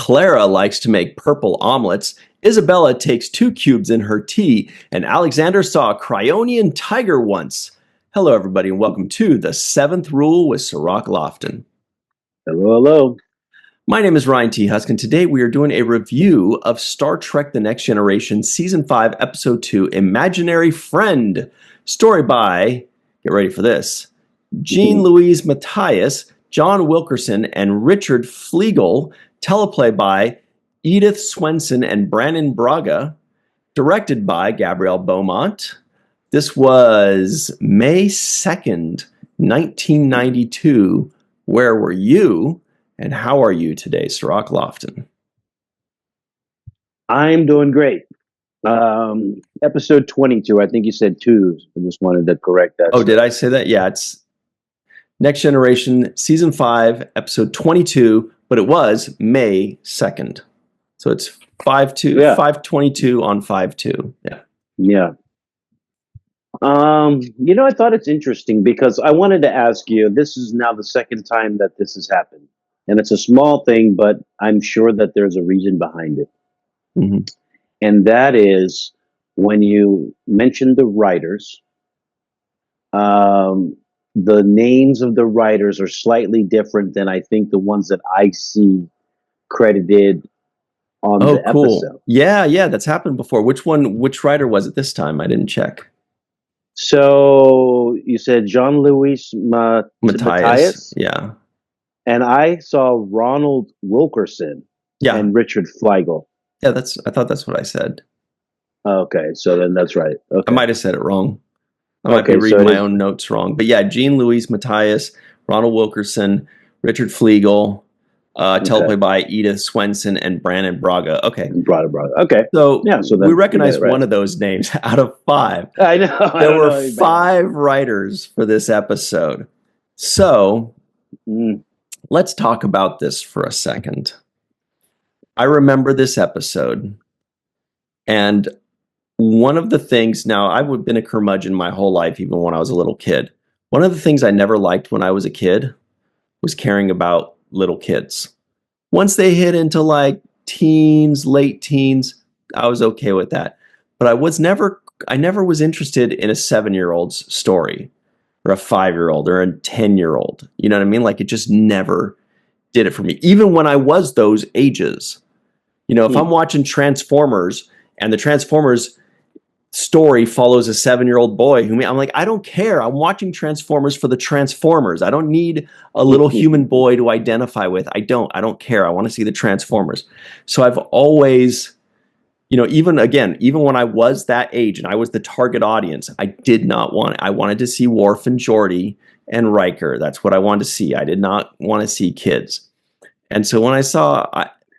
Clara likes to make purple omelets. Isabella takes 2 cubes in her tea. And Alexander saw a Cryonian tiger once. Hello, everybody, and welcome to The Seventh Rule with Sirach Lofton. Hello, hello. My name is Ryan T. Husk, and today we are doing a review of Star Trek The Next Generation, Season 5, Episode 2, Imaginary Friend. Story by, get ready for this, Jean-Louise Matthias, John Wilkerson, and Richard Flegel. Teleplay by Edith Swenson and Brannon Braga. Directed by Gabrielle Beaumont. This was May 2nd, 1992. Where were you? And how are you today, Sirach Lofton? I'm doing great. Episode 22. I think you said 2. I just wanted to correct that. Oh, did I say that? Yeah, it's Next Generation, Season 5, Episode 22, but it was May 2nd. So it's 5-2, Yeah. 5/22 on 5/2. Yeah. Yeah. I thought it's interesting because I wanted to ask you, this is now the second time that this has happened. And it's a small thing, but I'm sure that there's a reason behind it. Mm-hmm. And that is when you mentioned the writers, the names of the writers are slightly different than I think the ones that I see credited on the episode. Yeah, that's happened before. Which writer was it this time? I didn't check. So you said Jean-Louis Matthias? Yeah. And I saw Ronald Wilkerson and Richard Flegel. Yeah, I thought that's what I said. Okay, so then that's right. Okay. I might have said it wrong. I might be reading my own notes wrong. But yeah, Jean-Louise Matthias, Ronald Wilkerson, Richard Flegel, teleplay by Edith Swenson and Brannon Braga. Okay. Braga. Okay. So, we recognize one of those names out of 5. I know. There were 5 writers for this episode. So let's talk about this for a second. I remember this episode, and one of the things, now I've been a curmudgeon my whole life, even when I was a little kid. One of the things I never liked when I was a kid was caring about little kids. Once they hit into like teens, late teens, I was okay with that. But I never was interested in a 7-year-old's story or a 5-year-old or a 10-year-old. You know what I mean? Like, it just never did it for me. Even when I was those ages. You know, if I'm watching Transformers and the Transformers story follows a 7-year-old boy I'm like, I don't care. I'm watching Transformers for the Transformers. I don't need a little human boy to identify with. I don't care. I want to see the Transformers. So I've always, even when I was that age and I was the target audience, I wanted to see Worf and Geordi and Riker. That's what I wanted to see. I did not want to see kids. And so when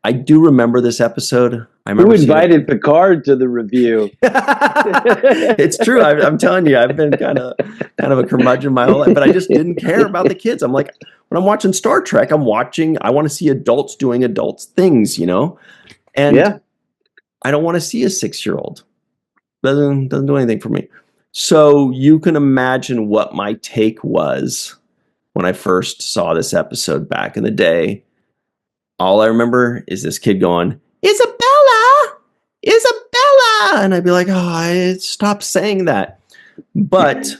I do remember this episode. Who invited Picard to the review? It's true. I'm telling you, I've been kind of a curmudgeon my whole life, but I just didn't care about the kids. I'm like, when I'm watching Star Trek, I want to see adults doing adults things, And I don't want to see a 6-year-old. Doesn't do anything for me. So you can imagine what my take was when I first saw this episode back in the day. All I remember is this kid going, Isabella! And I'd be like, stop saying that. But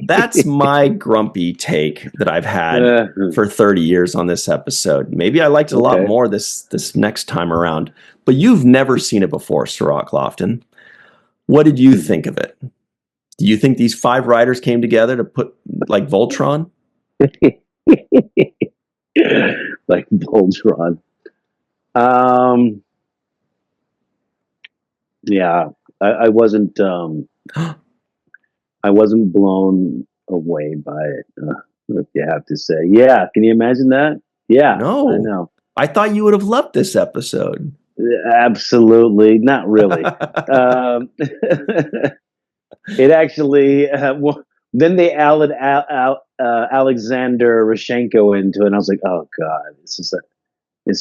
that's my grumpy take that I've had for 30 years on this episode. Maybe I liked it a lot more this next time around. But you've never seen it before, Sirach Lofton. What did you think of it? Do you think these 5 writers came together to put, like, Voltron? Like Voltron. Yeah, I wasn't blown away by it. If you have to say, yeah, can you imagine that? Yeah, no, I know. I thought you would have loved this episode. Absolutely, not really. It actually. Then they added Alexander Rashenko into it, and I was like, "Oh God, this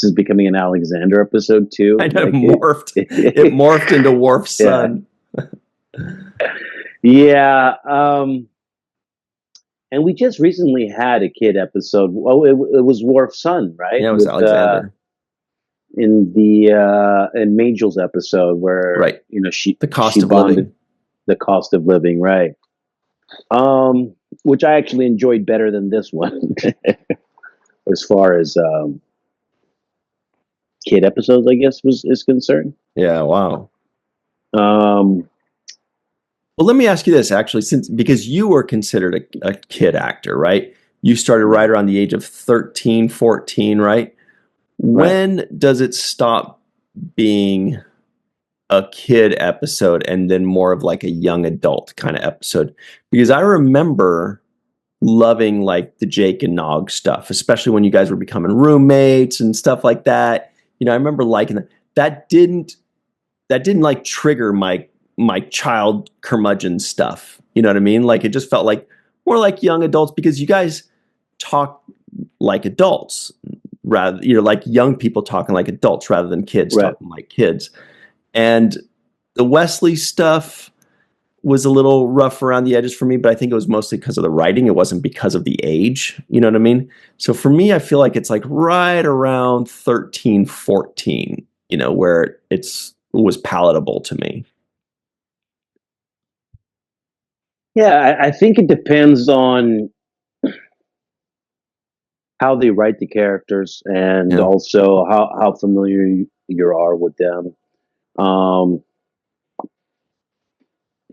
is becoming an Alexander episode too." I know, it morphed into Worf's son. Yeah. And we just recently had a kid episode. Well, it was Worf's son, right? Yeah, it was Alexander. in Mangel's episode where Right. The cost she of bonded living. the cost of living, right? Which I actually enjoyed better than this one, as far as kid episodes, I guess is concerned. Yeah. Wow. Um, Well, let me ask you this actually, because you were considered a kid actor, right? You started right right, around the age of 13, 14, right? right. When does it stop being a kid episode and then more of like a young adult kind of episode? Because I remember loving like the Jake and Nog stuff, especially when you guys were becoming roommates and stuff like that. I remember liking that. That didn't like trigger my child curmudgeon stuff. You know what I mean? Like it just felt like more like young adults because you guys talk like adults rather, like young people talking like adults rather than kids Right. talking like kids. And the Wesley stuff was a little rough around the edges for me, but I think it was mostly because of the writing. It wasn't because of the age. You know what I mean? So for me, I feel like it's like right around 13, 14, where it was palatable to me. Yeah, I think it depends on how they write the characters and Yeah. also how familiar you are with them. Um,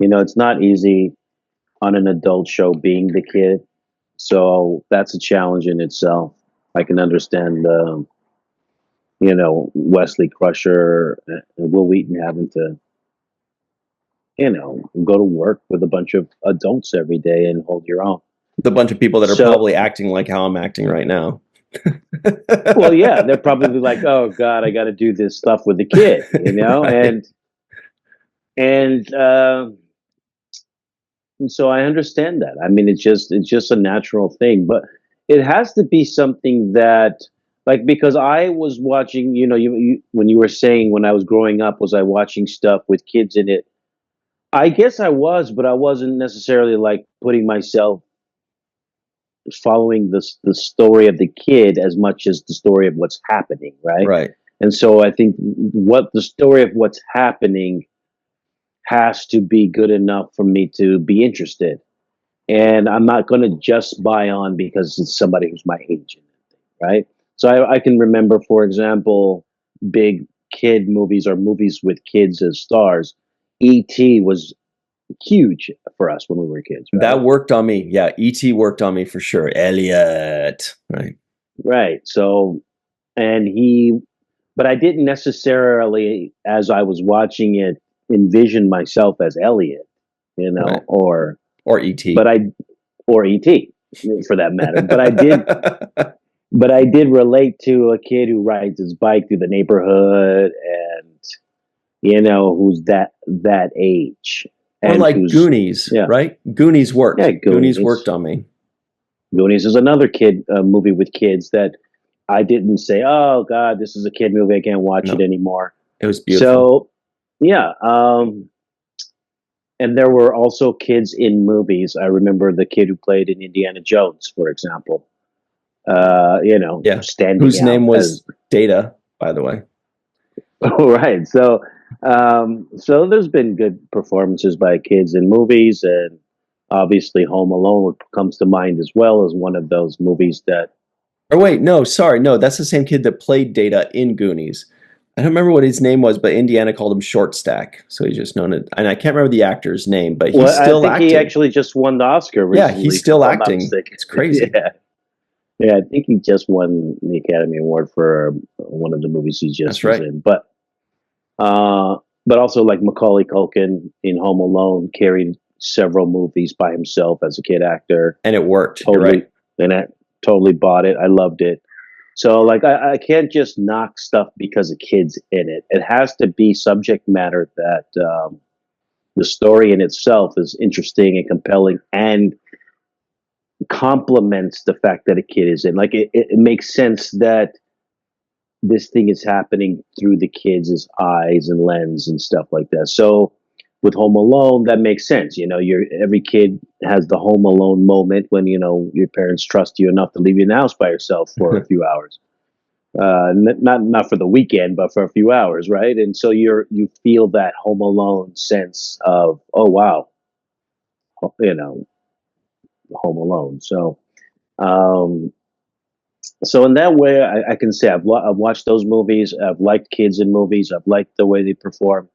it's not easy on an adult show being the kid, so that's a challenge in itself. I can understand, Wesley Crusher and Will Wheaton having to, go to work with a bunch of adults every day and hold your own. The bunch of people that are So, probably acting like how I'm acting right now. well, yeah, they're probably like, "Oh God, I got to do this stuff with the kid," Right. and so I understand that. I mean, it's just a natural thing, but it has to be something that, like, because I was watching, when you were saying when I was growing up, was I watching stuff with kids in it? I guess I was, but I wasn't necessarily like putting myself following the story of the kid as much as the story of what's happening, right? Right. And so I think what the story of what's happening has to be good enough for me to be interested. And I'm not going to just buy on because it's somebody who's my age, right? So I can remember, for example, big kid movies or movies with kids as stars. E.T. was huge for us when we were kids, right? That worked on me. Yeah, E.T. worked on me for sure. Elliot. Right. Right. So, and but I didn't necessarily, as I was watching it, envision myself as Elliot, Right. or Or E.T. but or ET for that matter. But I did relate to a kid who rides his bike through the neighborhood, and who's that age, Or and like who's Goonies, yeah, right? Goonies yeah, worked. Goonies Goonies. worked on me. Goonies is another kid movie with kids that I didn't say, oh God, this is a kid movie. I can't watch it No, anymore. it was beautiful. So yeah, and there were also kids in movies. I remember the kid who played in Indiana Jones, for example. Yeah. Standing Whose out name as was Data, by the way. right. So there's been good performances by kids in movies, and obviously Home Alone comes to mind as well as one of those movies that. Or wait, no, sorry. No, that's the same kid that played Data in Goonies. I don't remember what his name was, but Indiana called him Short Stack. So he's just known it. And I can't remember the actor's name, but he's Well, I still think he acting. actually just won the Oscar Yeah, he's recently, still if I'm not acting. mistaken. It's crazy. Yeah, yeah, I think he just won the Academy Award for one of the movies he just That's was right. in. Uh, but also like Macaulay Culkin in Home Alone carried several movies by himself as a kid actor. And it worked. You're Totally, right. and I totally bought it. I loved it. So like I can't just knock stuff because a kid's in it. It has to be subject matter that the story in itself is interesting and compelling and complements the fact that a kid is in. Like it makes sense that this thing is happening through the kids' eyes and lens and stuff like that. So with Home Alone, that makes sense. Every kid has the Home Alone moment when your parents trust you enough to leave you in the house by yourself for a few hours. Not for the weekend, but for a few hours, right? And so you feel that Home Alone sense of, oh wow, you know, Home Alone. Um, so in that way, I can say I've watched those movies. I've liked kids in movies. I've liked the way they perform.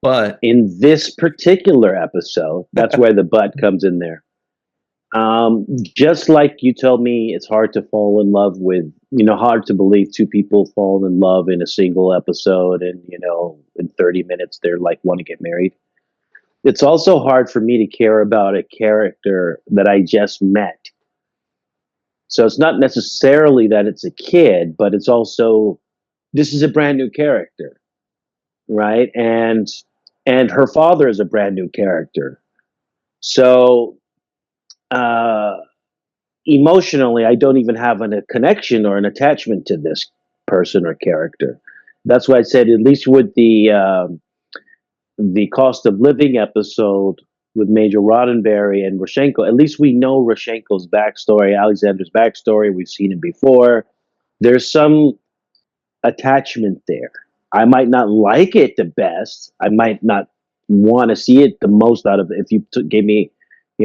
But In this particular episode, that's where the butt comes in there. Just like you told me, it's hard to fall in love with, hard to believe two people fall in love in a single episode, and in 30 minutes they're like want to get married. It's also hard for me to care about a character that I just met. So it's not necessarily that it's a kid, but it's also this is a brand new character, right? And her father is a brand new character. So uh emotionally, I don't even have a connection or an attachment to this person or character. That's why I said, at least with the cost of living episode with Major Roddenberry and Roshenko, at least we know Roshenko's backstory, Alexander's backstory. We've seen it before. There's some attachment there. I might not like it the best. I might not want to see it the most out of it. If you gave me,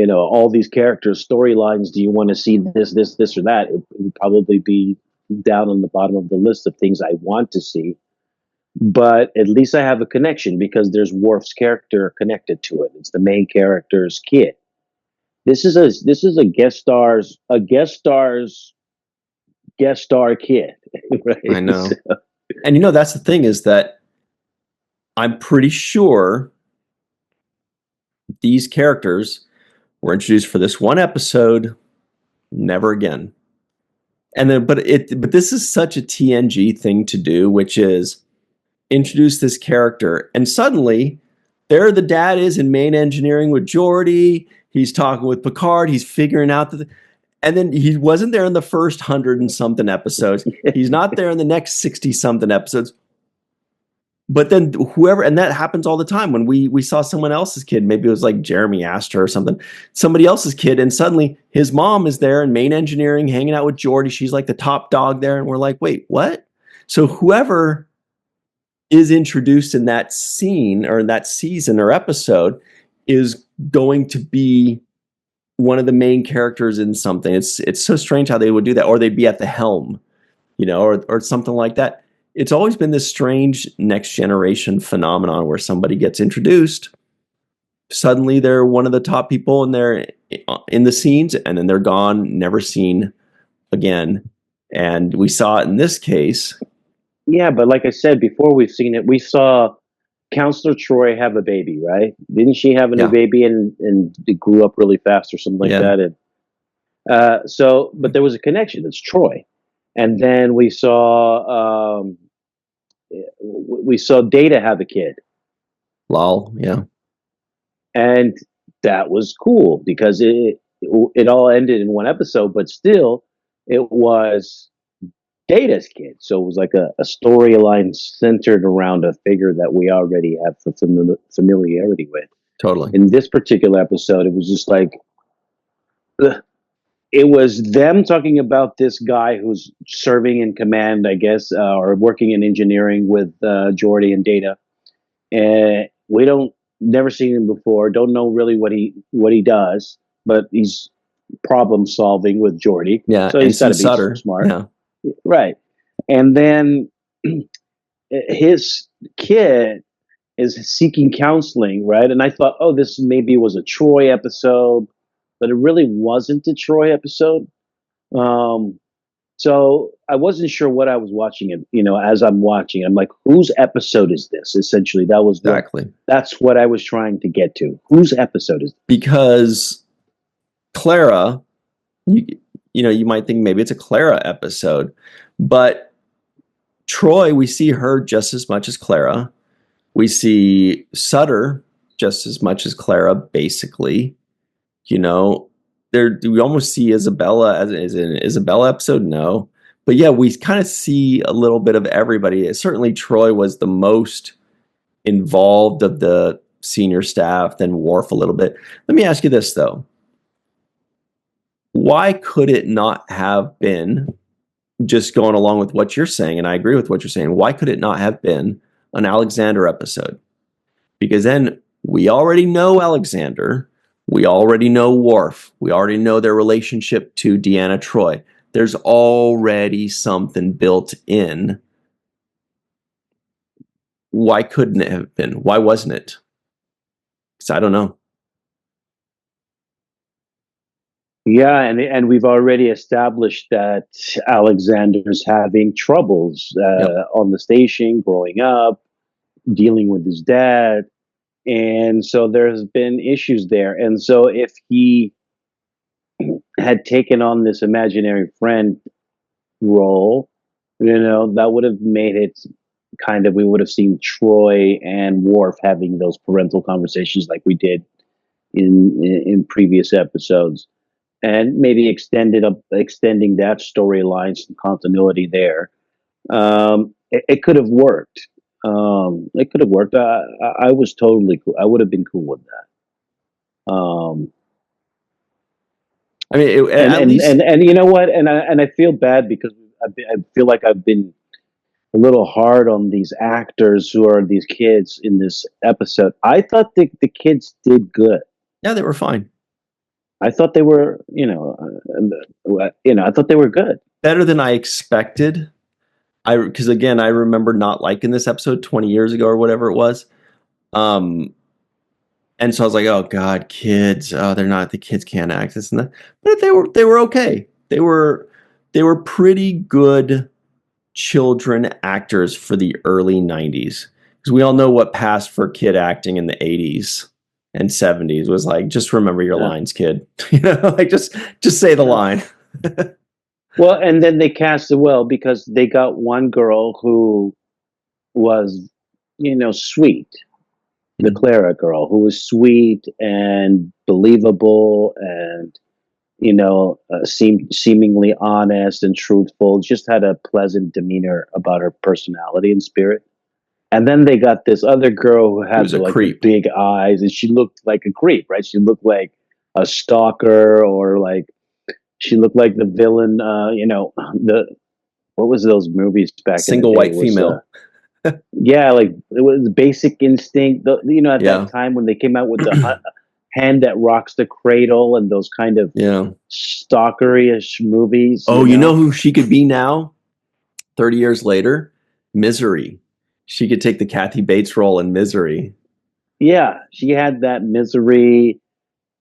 all these characters, storylines, do you want to see this, or that? It would probably be down on the bottom of the list of things I want to see. But at least I have a connection because there's Worf's character connected to it. It's the main character's kid. This is a guest star kid, I right? know. And that's the thing, is that I'm pretty sure these characters were introduced for this one episode, never again. And then, but this is such a TNG thing to do, which is introduce this character, and suddenly there the dad is in main engineering with Geordi. He's talking with Picard. He's figuring out and then he wasn't there in the first 100 and something episodes. He's not there in the next 60 something episodes. But then whoever, and that happens all the time when we saw someone else's kid, maybe it was like Jeremy Astor or something, somebody else's kid, and suddenly his mom is there in main engineering hanging out with Geordi. She's like the top dog there, and we're like, wait, what? So whoever is introduced in that scene or in that season or episode is going to be one of the main characters in something. It's so strange how they would do that, or they'd be at the helm, or something like that. It's always been this strange next generation phenomenon where somebody gets introduced, suddenly they're one of the top people and they're in the scenes, and then they're gone, never seen again. And we saw it in this case. Yeah, but like I said before, we've seen it. We saw Counselor Troy have a baby, right? Didn't she have a new baby and it grew up really fast or something like that? And but there was a connection. It's Troy, and then we saw Data have a kid. Lol, yeah. And that was cool because it all ended in one episode, but still, it was Data's kid. So it was like a storyline centered around a figure that we already have familiarity with. Totally. In this particular episode, it was just like, it was them talking about this guy who's serving in command, I guess, or working in engineering with Geordi and Data. And we never seen him before, don't know really what he does, but he's problem solving with Geordi. Yeah, so he's got to be Sutter. smart. Yeah. Right. And then his kid is seeking counseling, right? And I thought, oh, this maybe was a Troy episode, but it really wasn't a Troy episode. So I wasn't sure what I was watching. And, as I'm watching, I'm like, whose episode is this? Essentially, that was exactly. That's what I was trying to get to. Whose episode is this? Because Clara, you might think maybe it's a Clara episode, but Troy, we see her just as much as Clara. We see Sutter just as much as Clara, basically. We almost see Isabella as an Isabella episode. No, but yeah, we kind of see a little bit of everybody. Certainly, Troy was the most involved of the senior staff, then Worf a little bit. Let me ask you this though: why could it not have been just going along with what you're saying, and I agree with what you're saying, why could it not have been an Alexander episode? Because then we already know Alexander. We already know Worf. We already know their relationship to Deanna Troi. There's already something built in. Why couldn't it have been? Why wasn't it? Because I don't know. Yeah, and we've already established that Alexander's having troubles Yep. on the station, growing up, dealing with his dad, and so there's been issues there. And so if he had taken on this imaginary friend role, that would have made it kind of, we would have seen Troy and Worf having those parental conversations like we did in previous episodes, and maybe extending that storyline, some continuity there. It could have worked. It could have worked. I was totally cool. I would have been cool with that. I mean, And at least, and you know what? And I feel bad because I feel like I've been a little hard on these actors who are these kids in this episode. I thought the kids did good. yeah, they were fine. I thought they were, I thought they were good. Better than I expected. Because again, I remember not liking this episode 20 years ago or whatever it was. And so I was like, oh God, kids. Oh, the kids can't act this and that. But they were okay. They were pretty good children actors for the early 90s. Because we all know what passed for kid acting in the 80s and 70s was like, just remember your lines, kid. Like just say the line. Well, and then they cast it well because they got one girl who was, sweet. The Clara girl who was sweet and believable and, seemingly honest and truthful, just had a pleasant demeanor about her personality and spirit. And then they got this other girl who had like the big eyes, and she looked like a creep, right? She looked like a stalker, or like she looked like the villain. What was those movies back Single in the day? white female. Yeah, like it was Basic Instinct. At that time when they came out with the Hand That Rocks the Cradle and those kind of stalkerish movies. Oh, you know who she could be now? 30 years later, Misery. She could take the Kathy Bates role in Misery. Yeah, she had that Misery,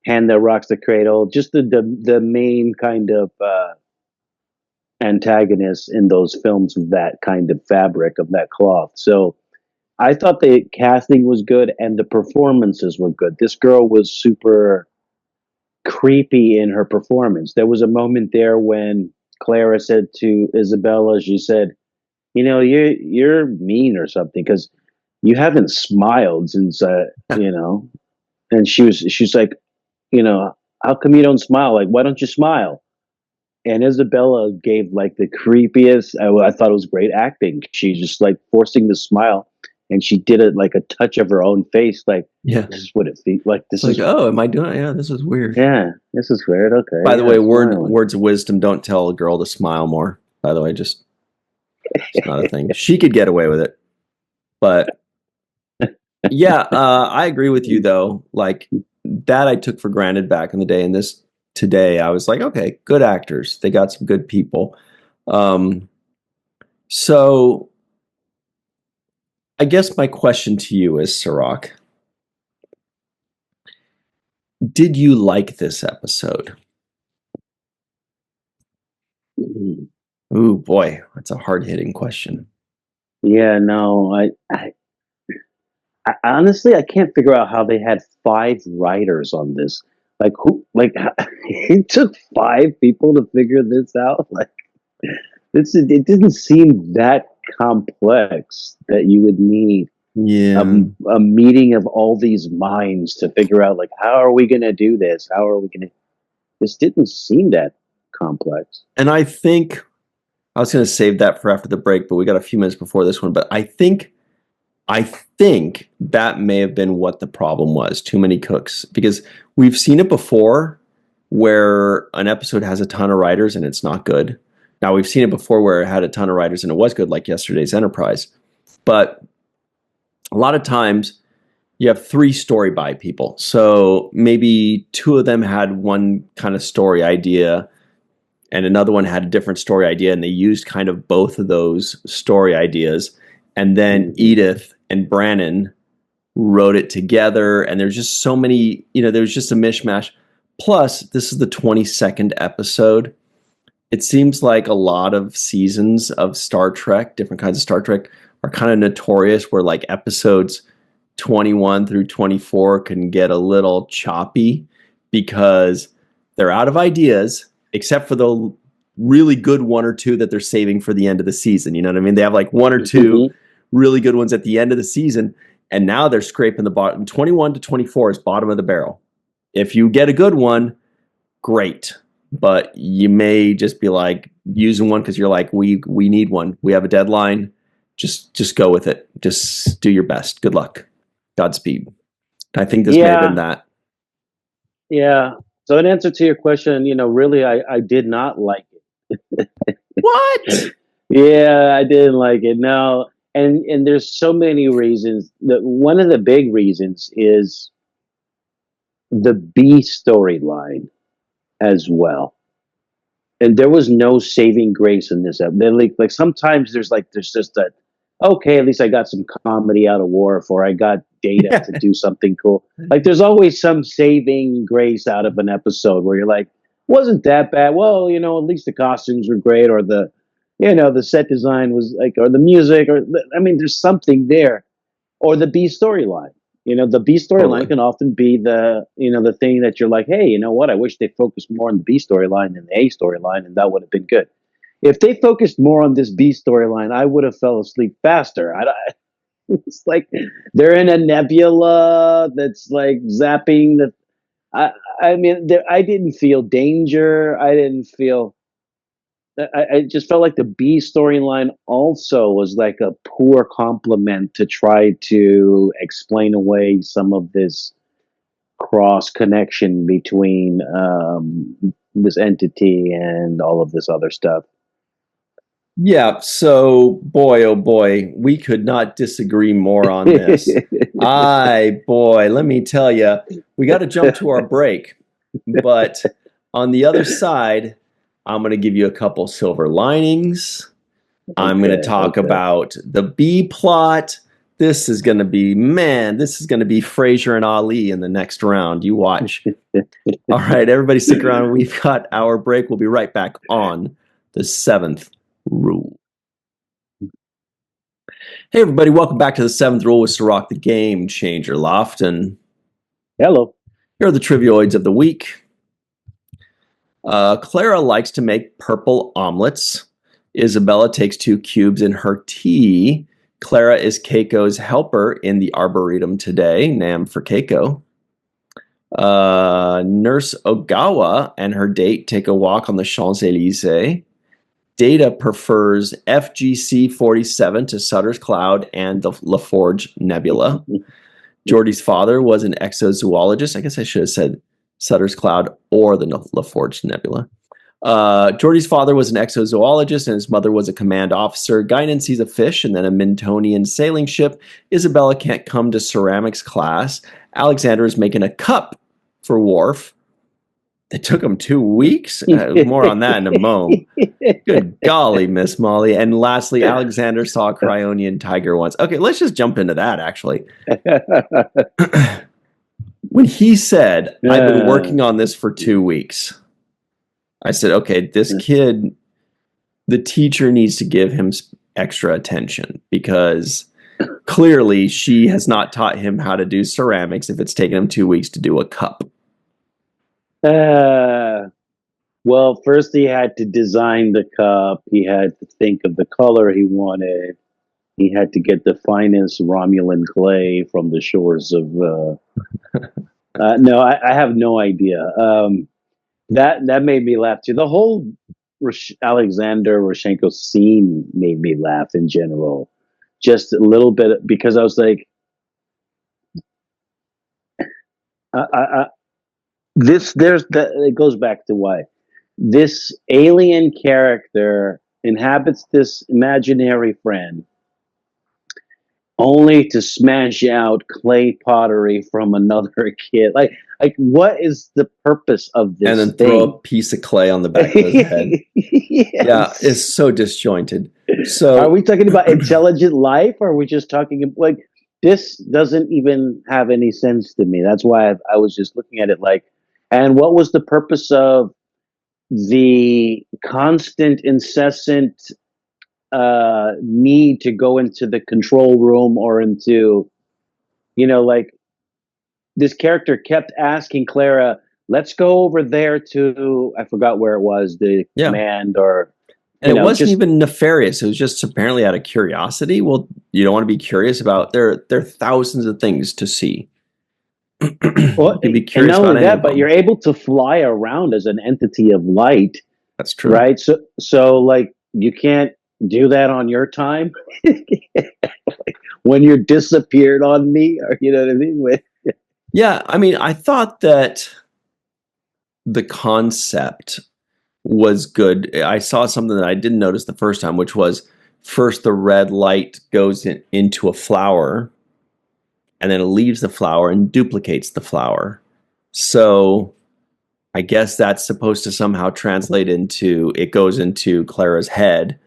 Hand That Rocks the Cradle, just the main kind of antagonist in those films of that kind of fabric, of that cloth. So I thought the casting was good and the performances were good. This girl was super creepy in her performance. There was a moment there when Clara said to Isabella, she said, you're mean or something because you haven't smiled since and she's like, how come you don't smile? Like, why don't you smile? And Isabella gave like the creepiest. I thought it was great acting. She's just like forcing the smile, and she did it like a touch of her own face. Like, this is what it feels like. This is like, oh, am I doing? Yeah, this is weird. Yeah, this is weird. Okay. By the way, words of wisdom: don't tell a girl to smile more. By the way, it's not a thing. She could get away with it, but yeah, I agree with you though. Like that, I took for granted back in the day, and this. Today, I was like, okay, good actors. They got some good people. So I guess my question to you is, Sirach, did you like this episode? Ooh, boy, that's a hard-hitting question. Yeah, no, I honestly, I can't figure out how they had 5 writers on this. Like who? Like it took 5 people to figure this out. Like it didn't seem that complex that you would need a meeting of all these minds to figure out like how are we going to do this? How are we going to? This didn't seem that complex. And I think I was going to save that for after the break, but we got a few minutes before this one. But I think that may have been what the problem was. Too many cooks, because we've seen it before where an episode has a ton of writers and it's not good. Now, we've seen it before where it had a ton of writers and it was good, like yesterday's Enterprise. But a lot of times you have 3 story by people. So maybe 2 of them had one kind of story idea and another one had a different story idea, and they used kind of both of those story ideas. And then Edith and Brannon wrote it together, and there's just so many, there's just a mishmash. Plus, this is the 22nd episode. It seems like a lot of seasons of Star Trek, different kinds of Star Trek, are kind of notorious where like episodes 21 through 24 can get a little choppy because they're out of ideas, except for the really good 1 or 2 that they're saving for the end of the season. You know what I mean? They have like 1 or 2 really good ones at the end of the season, and now they're scraping the bottom. 21 to 24 is bottom of the barrel. If you get a good one, great. But you may just be like using one because you're like, we need one. We have a deadline. Just go with it. Just do your best. Good luck. Godspeed. I think this may have been that. Yeah. So in answer to your question, really, I did not like it. What? Yeah, I didn't like it. No. And there's so many reasons. One of the big reasons is the B storyline as well. And there was no saving grace in this episode. Like sometimes there's just that, okay, at least I got some comedy out of Worf, or I got Data to do something cool. Like there's always some saving grace out of an episode where you're like, wasn't that bad? Well, at least the costumes were great, or the set design was like, or the music, or there's something there, or the B storyline. The B storyline can often be the thing that you're like, hey, you know what? I wish they focused more on the B storyline than the A storyline, and that would have been good. If they focused more on this B storyline, I would have fell asleep faster. It's like they're in a nebula that's like zapping the. I didn't feel danger. I didn't feel. I just felt like the B storyline also was like a poor complement to try to explain away some of this cross connection between this entity and all of this other stuff. Yeah, so boy, oh boy, we could not disagree more on this. Let me tell you, we got to jump to our break. But on the other side, I'm going to give you a couple silver linings. I'm going to talk about the B plot. This is going to be Frasier and Ali in the next round. You watch. All right, everybody stick around. We've got our break. We'll be right back on the 7th Rule. Hey, everybody. Welcome back to the 7th Rule with Sirach the Game Changer Lofton. Hello. Here are the trivioids of the week. Clara likes to make purple omelets. Isabella takes 2 cubes in her tea. Clara is Keiko's helper in the Arboretum today. Nam for Keiko. Nurse Ogawa and her date take a walk on the Champs-Élysées. Data prefers FGC 47 to Sutter's Cloud and the LaForge Nebula. Geordi's father was an exozoologist. I guess I should have said Sutter's Cloud or the LaForge Nebula. Geordi's father was an exozoologist and his mother was a command officer. Guinan sees a fish and then a Mintonian sailing ship. Isabella can't come to ceramics class. Alexander is making a cup for Worf. It took him 2 weeks. More on that in a moment. Good golly, Miss Molly. And lastly, Alexander saw a Cryonian tiger once. Okay, let's just jump into that, actually. When he said, I've been working on this for 2 weeks, I said, okay, this kid, the teacher needs to give him extra attention because clearly she has not taught him how to do ceramics if it's taken him 2 weeks to do a cup. Well, first he had to design the cup. He had to think of the color he wanted. He had to get the finest Romulan clay from the shores of. No, I have no idea. That made me laugh too. The whole Alexander Roshenko scene made me laugh in general. Just a little bit because I was like, it goes back to why this alien character inhabits this imaginary friend only to smash out clay pottery from another kid. Like what is the purpose of And this then throw a thing? piece of clay on the back of his head. Yeah, it's Yes. so disjointed. Are So we talking about intelligent life, or are we just talking like this doesn't even have any sense to me? That's why I was just looking at it like, and what was the purpose of the constant, incessant need to go into the control room or into, like this character kept asking Clara, let's go over there to, I forgot where it was, the yeah. command or, And it wasn't just, even nefarious. It was just apparently out of curiosity. Well, you don't want to be curious about there are thousands of things to see. well, You can be and curious not about only any that, of but you're them. able to fly around as an entity of light, That's true. right? So like you can't do that on your time when you're disappeared on me, or you know what I mean? Yeah, I mean, I thought that the concept was good. I saw something that I didn't notice the first time, which was first the red light goes into a flower and then it leaves the flower and duplicates the flower. So I guess that's supposed to somehow translate into it goes into Clara's head,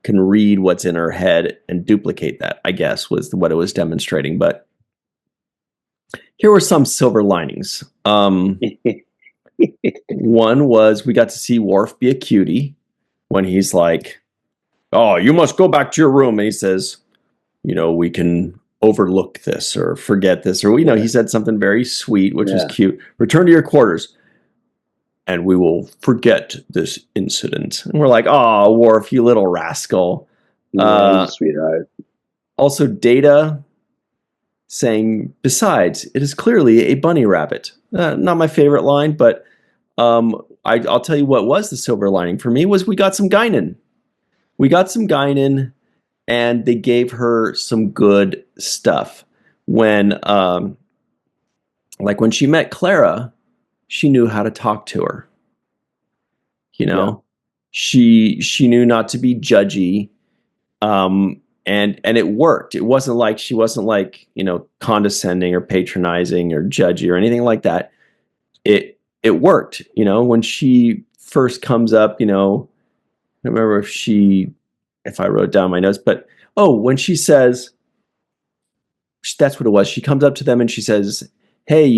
can read what's in her head and duplicate that, I guess, was what it was demonstrating. But here were some silver linings. One was we got to see Worf be a cutie when he's like, "Oh, you must go back to your room." And he says, "We can overlook this or forget this." Or, Yeah. he said something very sweet, which was Yeah. cute. "Return to your quarters and we will forget this incident." And we're like, "Oh, Worf, you little rascal." Yeah, he's a sweetheart. Also, Data saying, "Besides, it is clearly a bunny rabbit." Not my favorite line, but I'll tell you what was the silver lining for me was we got some Guinan. We got some Guinan, and they gave her some good stuff. Like when she met Clara, she knew how to talk to her. You Yeah. know, she knew not to be judgy, and it worked. It wasn't like she wasn't like condescending or patronizing or judgy or anything like that. It worked. When she first comes up, I don't remember if I wrote down my notes, but when she says, that's what it was. She comes up to them and she says, "Hey,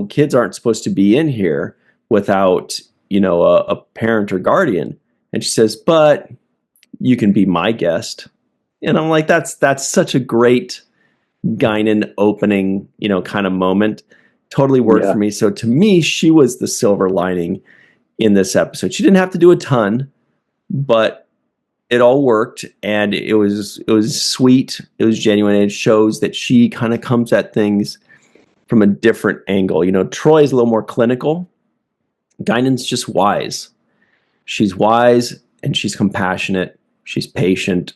kids aren't supposed to be in here without a parent or guardian." And she says, "But you can be my guest." And I'm like, that's such a great Guinan opening, kind of moment. Totally worked Yeah. for me. So to me, she was the silver lining in this episode. She didn't have to do a ton, but it all worked, and it was sweet. It was genuine. And it shows that she kind of comes at things from a different angle. Troy is a little more clinical. Guinan's just wise. She's wise and she's compassionate. She's patient.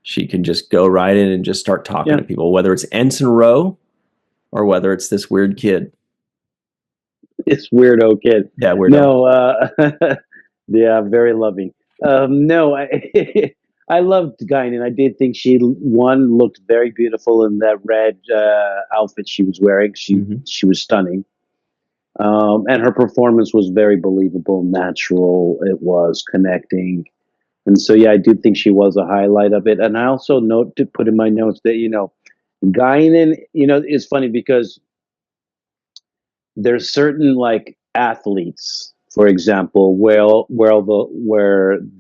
She can just go right in and just start talking Yeah. to people, whether it's Ensign Rowe or whether it's this weird kid. This weirdo kid. Yeah, weirdo. No, yeah, very loving. No, I loved Guinan. I did think she looked very beautiful in that red outfit she was wearing. She was stunning, and her performance was very believable, natural. It was connecting, and so yeah, I do think she was a highlight of it. And I also note to put in my notes that Guinan, is funny because there's certain like athletes, for example, where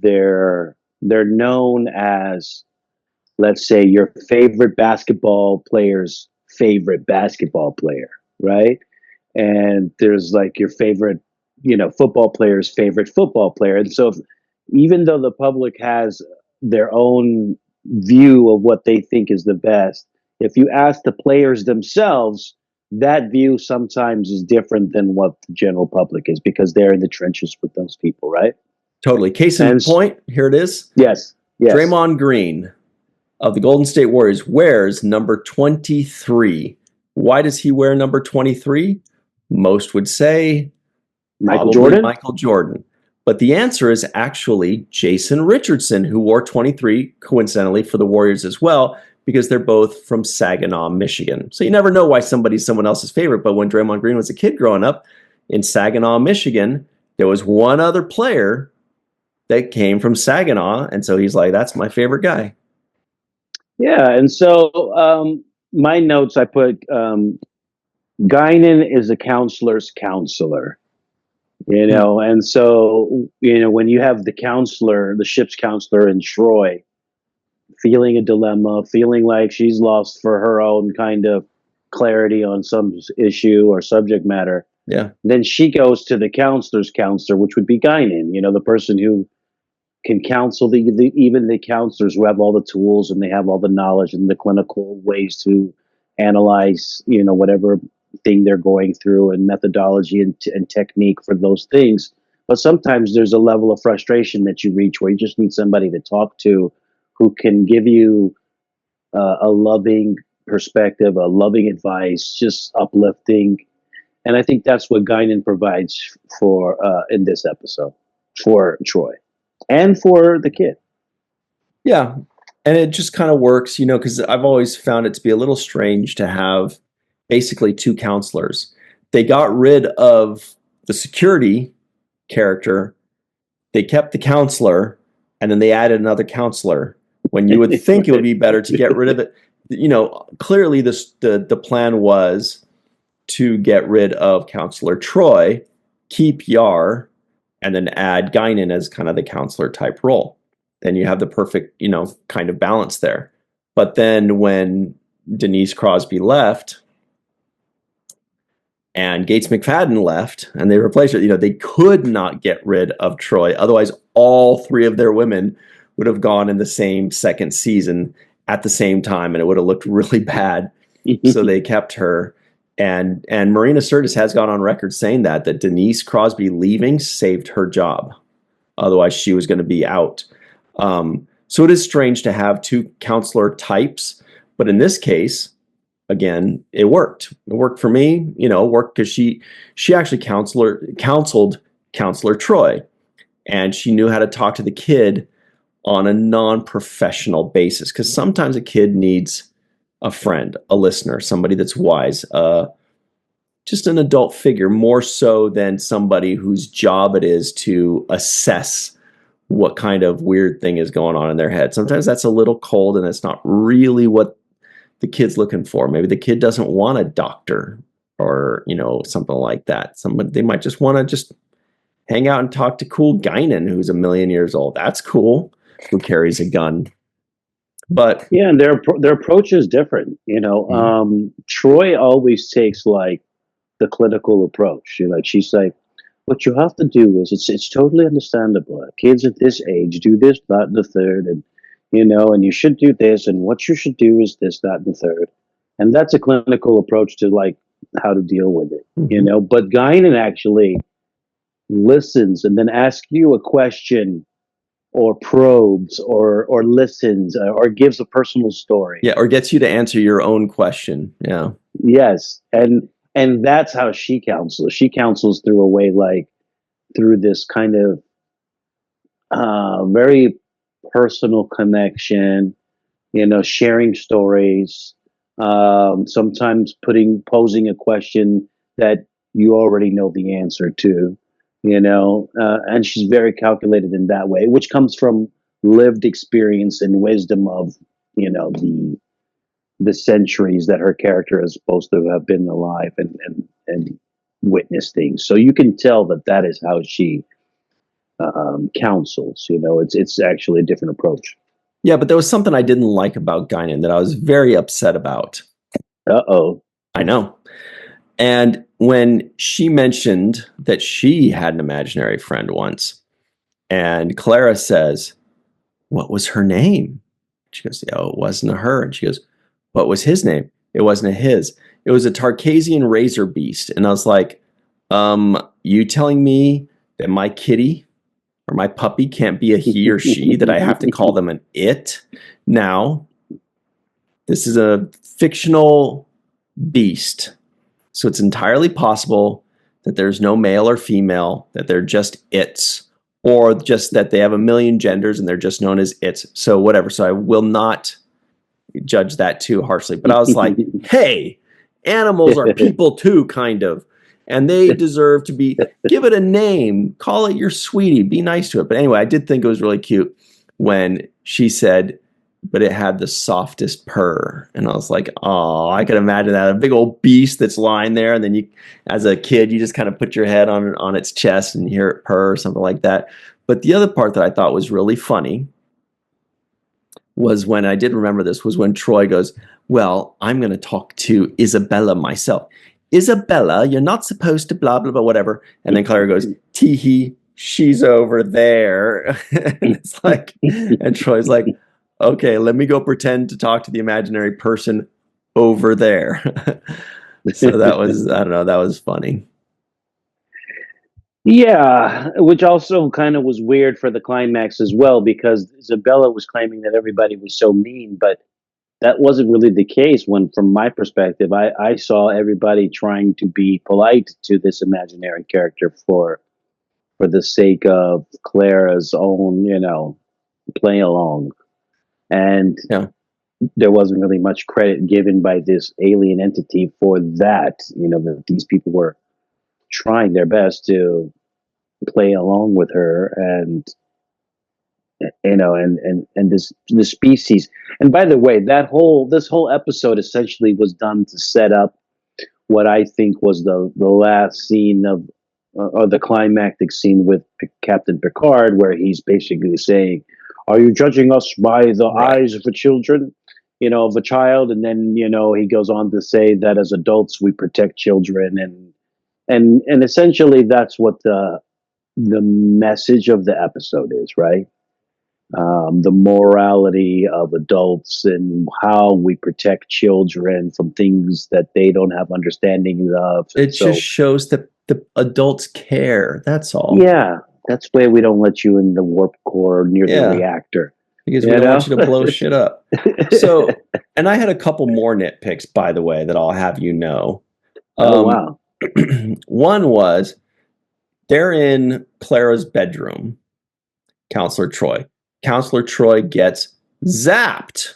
they're known as, let's say, your favorite basketball player's favorite basketball player, right? And there's like your favorite, football player's favorite football player. And so even though the public has their own view of what they think is the best, if you ask the players themselves, that view sometimes is different than what the general public is because they're in the trenches with those people, right? Totally. Case in And point, here it is. yes. Draymond Green of the Golden State Warriors wears number 23. Why does he wear number 23? Most would say Michael probably Jordan. Michael Jordan. But the answer is actually Jason Richardson, who wore 23, coincidentally, for the Warriors as well, because they're both from Saginaw, Michigan. So you never know why somebody's someone else's favorite. But when Draymond Green was a kid growing up in Saginaw, Michigan, there was one other player that came from Saginaw. And so he's like, that's my favorite guy. Yeah, and so my notes I put Guinan is a counselor's counselor, and so when you have the counselor, the ship's counselor in Troy, feeling a dilemma, feeling like she's lost for her own kind of clarity on some issue or subject matter, Yeah. then she goes to the counselor's counselor, which would be Guinan, the person who can counsel even the counselors who have all the tools and they have all the knowledge and the clinical ways to analyze whatever thing they're going through and methodology and technique for those things. But sometimes there's a level of frustration that you reach where you just need somebody to talk to who can give you a loving perspective, a loving advice, just uplifting. And I think that's what Guinan provides for in this episode for Troy and for the kid. Yeah. And it just kind of works, because I've always found it to be a little strange to have basically two counselors. They got rid of the security character, they kept the counselor, and then they added another counselor when you would think it would be better to get rid of it. Clearly the plan was to get rid of Counselor Troy, keep Yar, and then add Guinan as kind of the counselor type role. Then you have the perfect, kind of balance there. But then when Denise Crosby left and Gates McFadden left and they replaced her, they could not get rid of Troy. Otherwise, all three of their women would have gone in the same second season at the same time, and it would have looked really bad. So they kept her. And Marina Sirtis has gone on record saying that Denise Crosby leaving saved her job. Otherwise, she was going to be out. So it is strange to have two counselor types, but in this case, again, it worked. It worked for me. It worked because she actually counseled Counselor Troy, and she knew how to talk to the kid on a non-professional basis. Because sometimes a kid needs a friend, a listener, somebody that's wise, just an adult figure, more so than somebody whose job it is to assess what kind of weird thing is going on in their head. Sometimes that's a little cold and it's not really what the kid's looking for. Maybe the kid doesn't want a doctor or, something like that. They might just want to just hang out and talk to cool Guinan, who's a million years old. That's cool. Who carries a gun. But yeah, and their approach is different. Troy always takes like the clinical approach. She's like, what you have to do is it's totally understandable. Kids at this age do this, that, and the third, and and you should do this, and what you should do is this, that, and the third. And that's a clinical approach to like how to deal with it. But Guinan actually listens and then asks you a question or probes or listens or gives a personal story. Yeah, or gets you to answer your own question. Yeah. Yes. And that's how she counsels. She counsels through a way like through this kind of very personal connection, sharing stories, sometimes posing a question that you already know the answer to, and she's very calculated in that way, which comes from lived experience and wisdom of, the centuries that her character is supposed to have been alive and witnessed things. So you can tell that is how she counsels. It's actually a different approach. Yeah, but there was something I didn't like about Guinan that I was very upset about. Uh-oh. I know. And when she mentioned that she had an imaginary friend once, and Clara says, what was her name? She goes, oh, it wasn't a her. And she goes, what was his name? It wasn't a his. It was a Tarkasian razor beast. And I was like, you telling me that my kitty or my puppy can't be a he or she, that I have to call them an it? Now, this is a fictional beast. So it's entirely possible that there's no male or female, that they're just its, or just that they have a million genders and they're just known as it's. So whatever. So I will not judge that too harshly. But I was like, hey, animals are people too, kind of. And they deserve to be, give it a name, call it your sweetie, be nice to it. But anyway, I did think it was really cute when she said, but it had the softest purr. And I was like, oh, I could imagine that. A big old beast that's lying there. And then you, as a kid, you just kind of put your head on its chest and hear it purr or something like that. But the other part that I thought was really funny was when, I did remember this, was when Troy goes, well, I'm going to talk to Isabella myself. Isabella, you're not supposed to blah, blah, blah, whatever. And then Clara goes, tee-hee, she's over there. And it's like, and Troy's like, okay, let me go pretend to talk to the imaginary person over there. So that was, I don't know, that was funny. Yeah, which also kind of was weird for the climax as well, because Isabella was claiming that everybody was so mean, but that wasn't really the case. When, from my perspective, I saw everybody trying to be polite to this imaginary character for the sake of Clara's own, play along. And Yeah. there wasn't really much credit given by this alien entity for that, that these people were trying their best to play along with her, and this species. And by the way, this whole episode essentially was done to set up what I think was the last scene of, or the climactic scene with Captain Picard, where he's basically saying, are you judging us by the eyes of a children, of a child? And then, he goes on to say that as adults, we protect children. And essentially that's what the message of the episode is, right? The morality of adults and how we protect children from things that they don't have understanding of. It just shows that the adults care. That's all. Yeah, that's why we don't let you in the warp core near the reactor. Because we don't want you to blow shit up. So, and I had a couple more nitpicks, by the way, that I'll have you know. Wow. One was, they're in Clara's bedroom, Counselor Troy. Counselor Troy gets zapped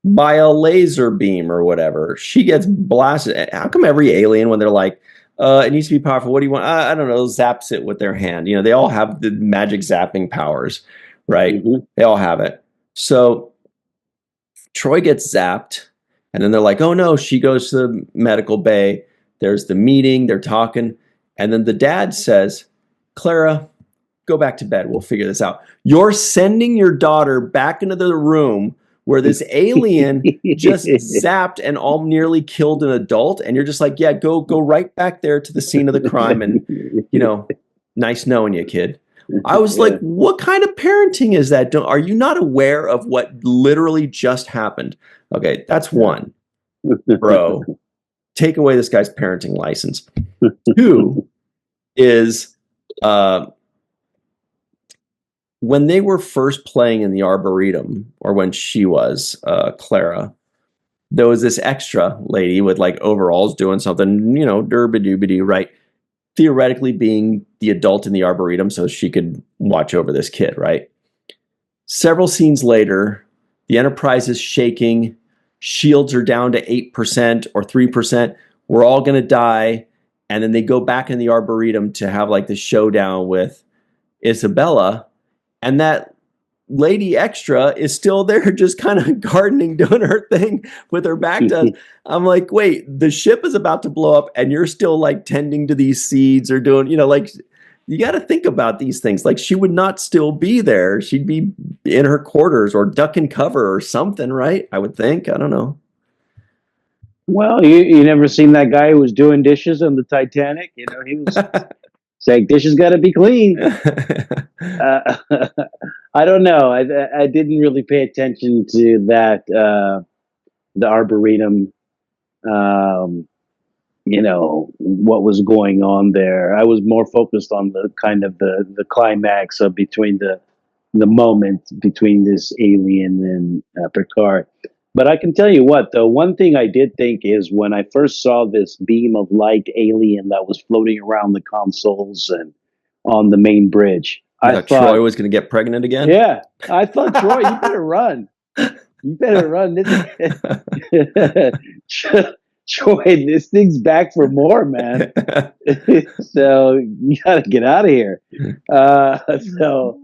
by a laser beam or whatever. She gets blasted. How come every alien, when they're like, it needs to be powerful, what do you want? I don't know, zaps it with their hand. They all have the magic zapping powers, right? Mm-hmm. They all have it. So Troy gets zapped, and then they're like, oh no, she goes to the medical bay. There's the meeting, they're talking. And then the dad says, Clara, go back to bed. We'll figure this out. You're sending your daughter back into the room where this alien just zapped and all nearly killed an adult. And you're just like, yeah, go right back there to the scene of the crime. And, nice knowing you, kid. I was like, what kind of parenting is that? Are you not aware of what literally just happened? Okay, that's one. Bro, take away this guy's parenting license. Two is, when they were first playing in the Arboretum, or when she was, Clara, there was this extra lady with like overalls doing something, derby-dooby-doo, right? Theoretically being the adult in the Arboretum so she could watch over this kid, right? Several scenes later, the Enterprise is shaking, shields are down to 8% or 3%. We're all going to die. And then they go back in the Arboretum to have like the showdown with Isabella. And that lady extra is still there, just kind of gardening, doing her thing with her back to us. I'm like, wait, the ship is about to blow up and you're still like tending to these seeds or doing, like, you got to think about these things. Like, she would not still be there. She'd be in her quarters or duck and cover or something, right? I would think. I don't know. Well, you never seen that guy who was doing dishes on the Titanic? He was saying dishes got to be clean. I don't know. I didn't really pay attention to that. The Arboretum. What was going on there. I was more focused on the kind of the climax of between the moment between this alien and Picard. But I can tell you what, though, one thing I did think is when I first saw this beam of light alien that was floating around the consoles and on the main bridge, You I thought thought, Troy was going to get pregnant again? yeah, I thought, Troy, you better run. You better run. Troy, this thing's back for more, man. So you got to get out of here. So,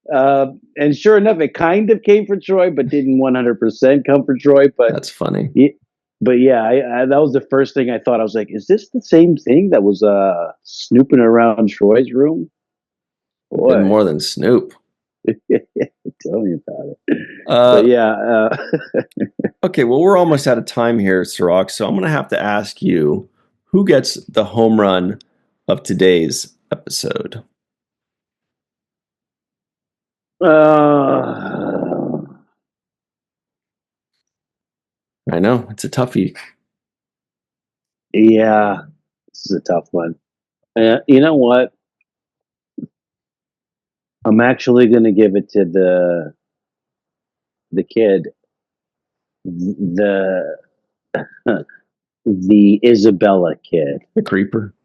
and sure enough, it kind of came for Troy, but didn't 100% come for Troy. But That's funny. yeah, that was the first thing I thought. I was like, is this the same thing that was snooping around Troy's room? Did Boy, more than Snoop. tell me about it. But yeah. Okay, well, we're almost out of time here, Sirach, so I'm going to have to ask you, who gets the home run of today's episode? I know, it's a toughie. Yeah, this is a tough one. You know what? I'm actually going to give it to the kid, the the Isabella kid, The creeper.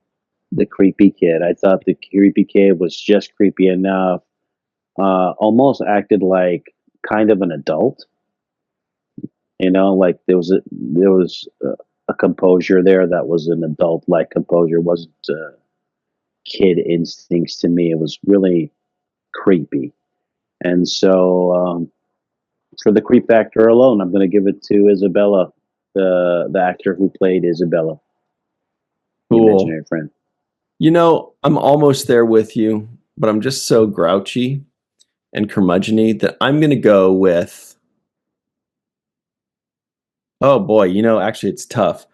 the creepy kid. I thought the creepy kid was just creepy enough. Almost acted like kind of an adult. You know, like there was a composure there that was an adult like composure. It wasn't kid instincts to me. It was really creepy. And so for the creep factor alone, I'm going to give it to Isabella, the actor who played Isabella, the Cool. imaginary friend. You know, I'm almost there with you, but I'm just so grouchy and curmudgeon-y that I'm going to go with, oh boy, you know, actually it's tough.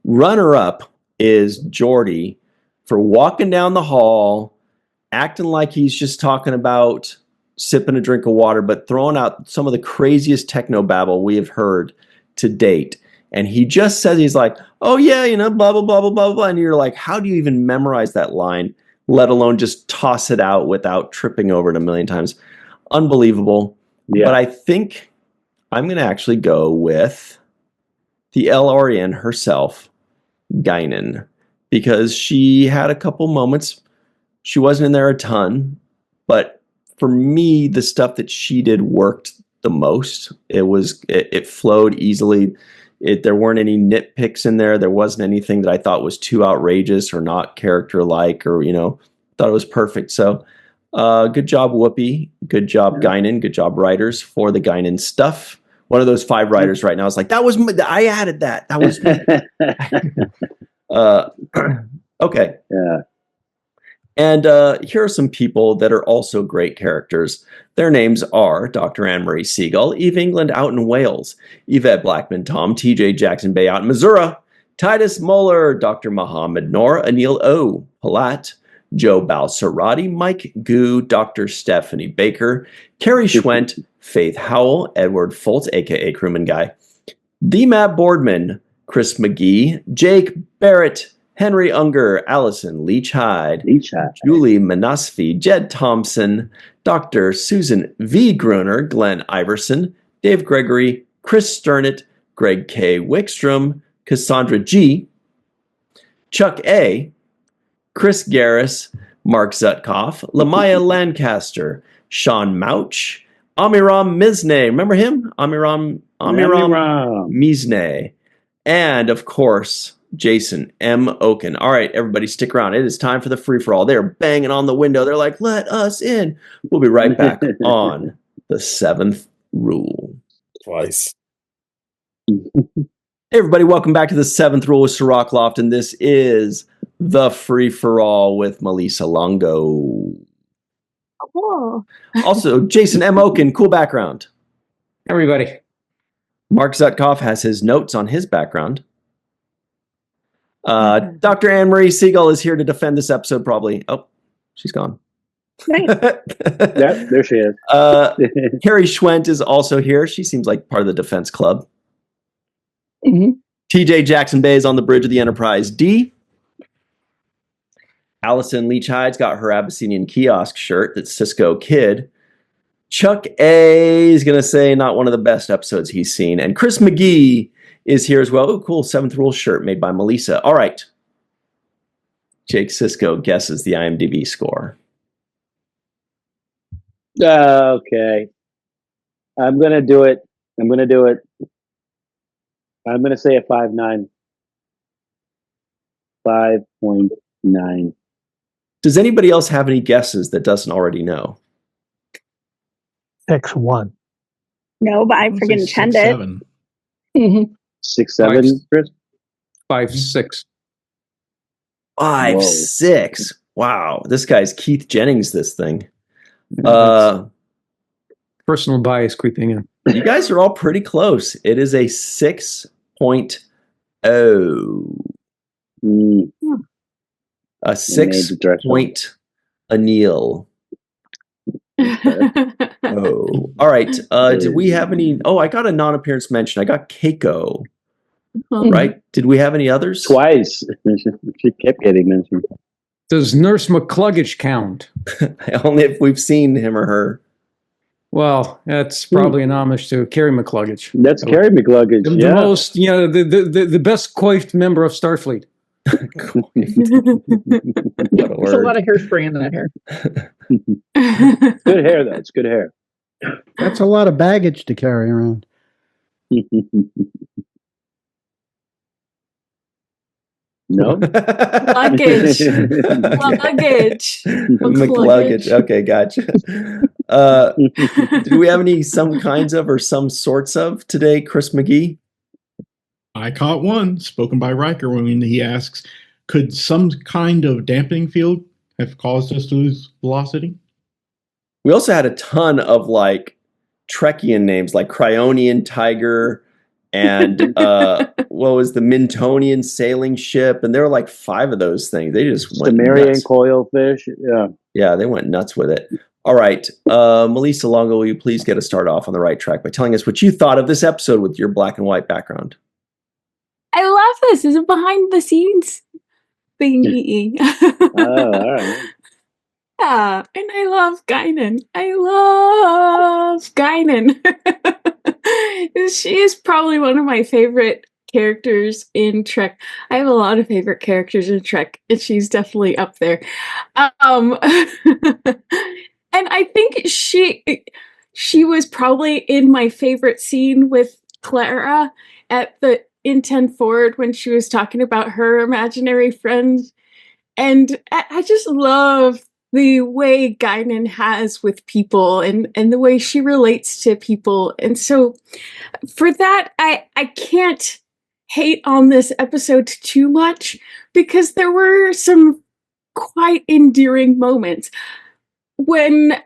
Runner-up is Jordy for walking down the hall, acting like he's just talking about sipping a drink of water, but throwing out some of the craziest techno babble we have heard to date. And he just says, he's like, oh yeah, you know, blah, blah, blah, blah, blah, blah. And you're like, how do you even memorize that line, let alone just toss it out without tripping over it a million times? Unbelievable. Yeah. But I think I'm going to actually go with the LRN herself, Guinan, because she had a couple moments. She wasn't in there a ton, but for me, the stuff that she did worked the most. It flowed easily. There weren't any nitpicks in there. There wasn't anything that I thought was too outrageous or not character-like, or, you know, thought it was perfect. So good job, Whoopi. Good job, Guinan. Good job, writers, for the Guinan stuff. One of those 5 writers right now is like, that was I added that. That was okay. Yeah. And here are some people that are also great characters. Their names are Dr. Anne-Marie Siegel, Eve England out in Wales, Yvette Blackman Tom, TJ Jackson Bay out in Missouri, Titus Moeller, Dr. Mohammed Noor, Anil O. Palat, Joe Balsarati, Mike Goo, Dr. Stephanie Baker, Carrie Schwent, Faith Howell, Edward Foltz, aka Crewman Guy, the Matt Boardman, Chris McGee, Jake Barrett, Henry Unger, Allison Leach Hyde, Julie Manasfi, Jed Thompson, Dr. Susan V. Gruner, Glenn Iverson, Dave Gregory, Chris Sternett, Greg K. Wickstrom, Cassandra G., Chuck A., Chris Garris, Mark Zutkoff, Lamaya Lancaster, Sean Mouch, Amiram Mizne. Remember him? Amiram Mizne. And, of course, Jason M. Oken. All right, everybody, stick around. It is time for the free-for-all. They're banging on the window. They're like, let us in. We'll be right back on the 7th Rule. Twice. Hey, everybody, welcome back to the 7th Rule with Sirach Loft, and this is the free-for-all with Melissa Longo. Cool. Also, Jason M. Oken, cool background. Everybody. Mark Zutkoff has his notes on his background. Dr. Anne-Marie Siegel is here to defend this episode, probably. Oh, she's gone. Nice. Yep, there she is. Carrie Schwent is also here. She seems like part of the defense club. Mm-hmm. TJ Jackson Bay is on the bridge of the Enterprise D. Allison Leach Hyde's got her Abyssinian kiosk shirt that's Cisco Kid. Chuck A is going to say not one of the best episodes he's seen. And Chris McGee is here as well. Oh, cool. 7th Rule shirt made by Melissa. All right. Jake Sisko guesses the IMDb score. Okay. I'm gonna do it. I'm gonna do it. I'm gonna say a 5.9. 5.9. Does anybody else have any guesses that doesn't already know? X1. No, but I would say freaking intend it. 6-7. Mhm. 6.7, Chris? 5-6. 5.6. Wow, this guy's Keith Jennings. This thing. Personal bias creeping in. You guys are all pretty close. It is a 6.0. Mm, A made 6 the threshold. point anneal. Oh, all right. Did we have any? Oh, I got a non-appearance mention. I got Keiko. Right? Did we have any others? Twice. She kept getting mentioned. Does Nurse McCluggage count? Only if we've seen him or her. Well, that's probably an homage to Carrie McCluggage. That's Carrie McCluggage. The Yeah. most, the best coiffed member of Starfleet. What a There's a word. lot of hairspray in that hair. Good hair, though. It's good hair. That's a lot of baggage to carry around. No? Luggage. Luggage. McLuggage. Okay, gotcha. Do we have any some kinds of or some sorts of today, Chris McGee? I caught one spoken by Riker when he asks, could some kind of dampening field have caused us to lose velocity? We also had a ton of like Trekkian names like Cryonian Tiger and what was the Mintonian sailing ship? And there were like 5 of those things. They just went Sumerian nuts. coilfish. Yeah. Yeah, they went nuts with it. All right. Melissa Longo, will you please get us started off on the right track by telling us what you thought of this episode with your black and white background? I love this. It's a behind the scenes thingy. Oh, all right. Yeah, and I love Guinan. I love Guinan. She is probably one of my favorite characters in Trek. I have a lot of favorite characters in Trek, and she's definitely up there. And I think she was probably in my favorite scene with Clara in 10 Forward when she was talking about her imaginary friends. And I just love the way Guinan has with people and the way she relates to people. And so for that, I can't hate on this episode too much because there were some quite endearing moments. When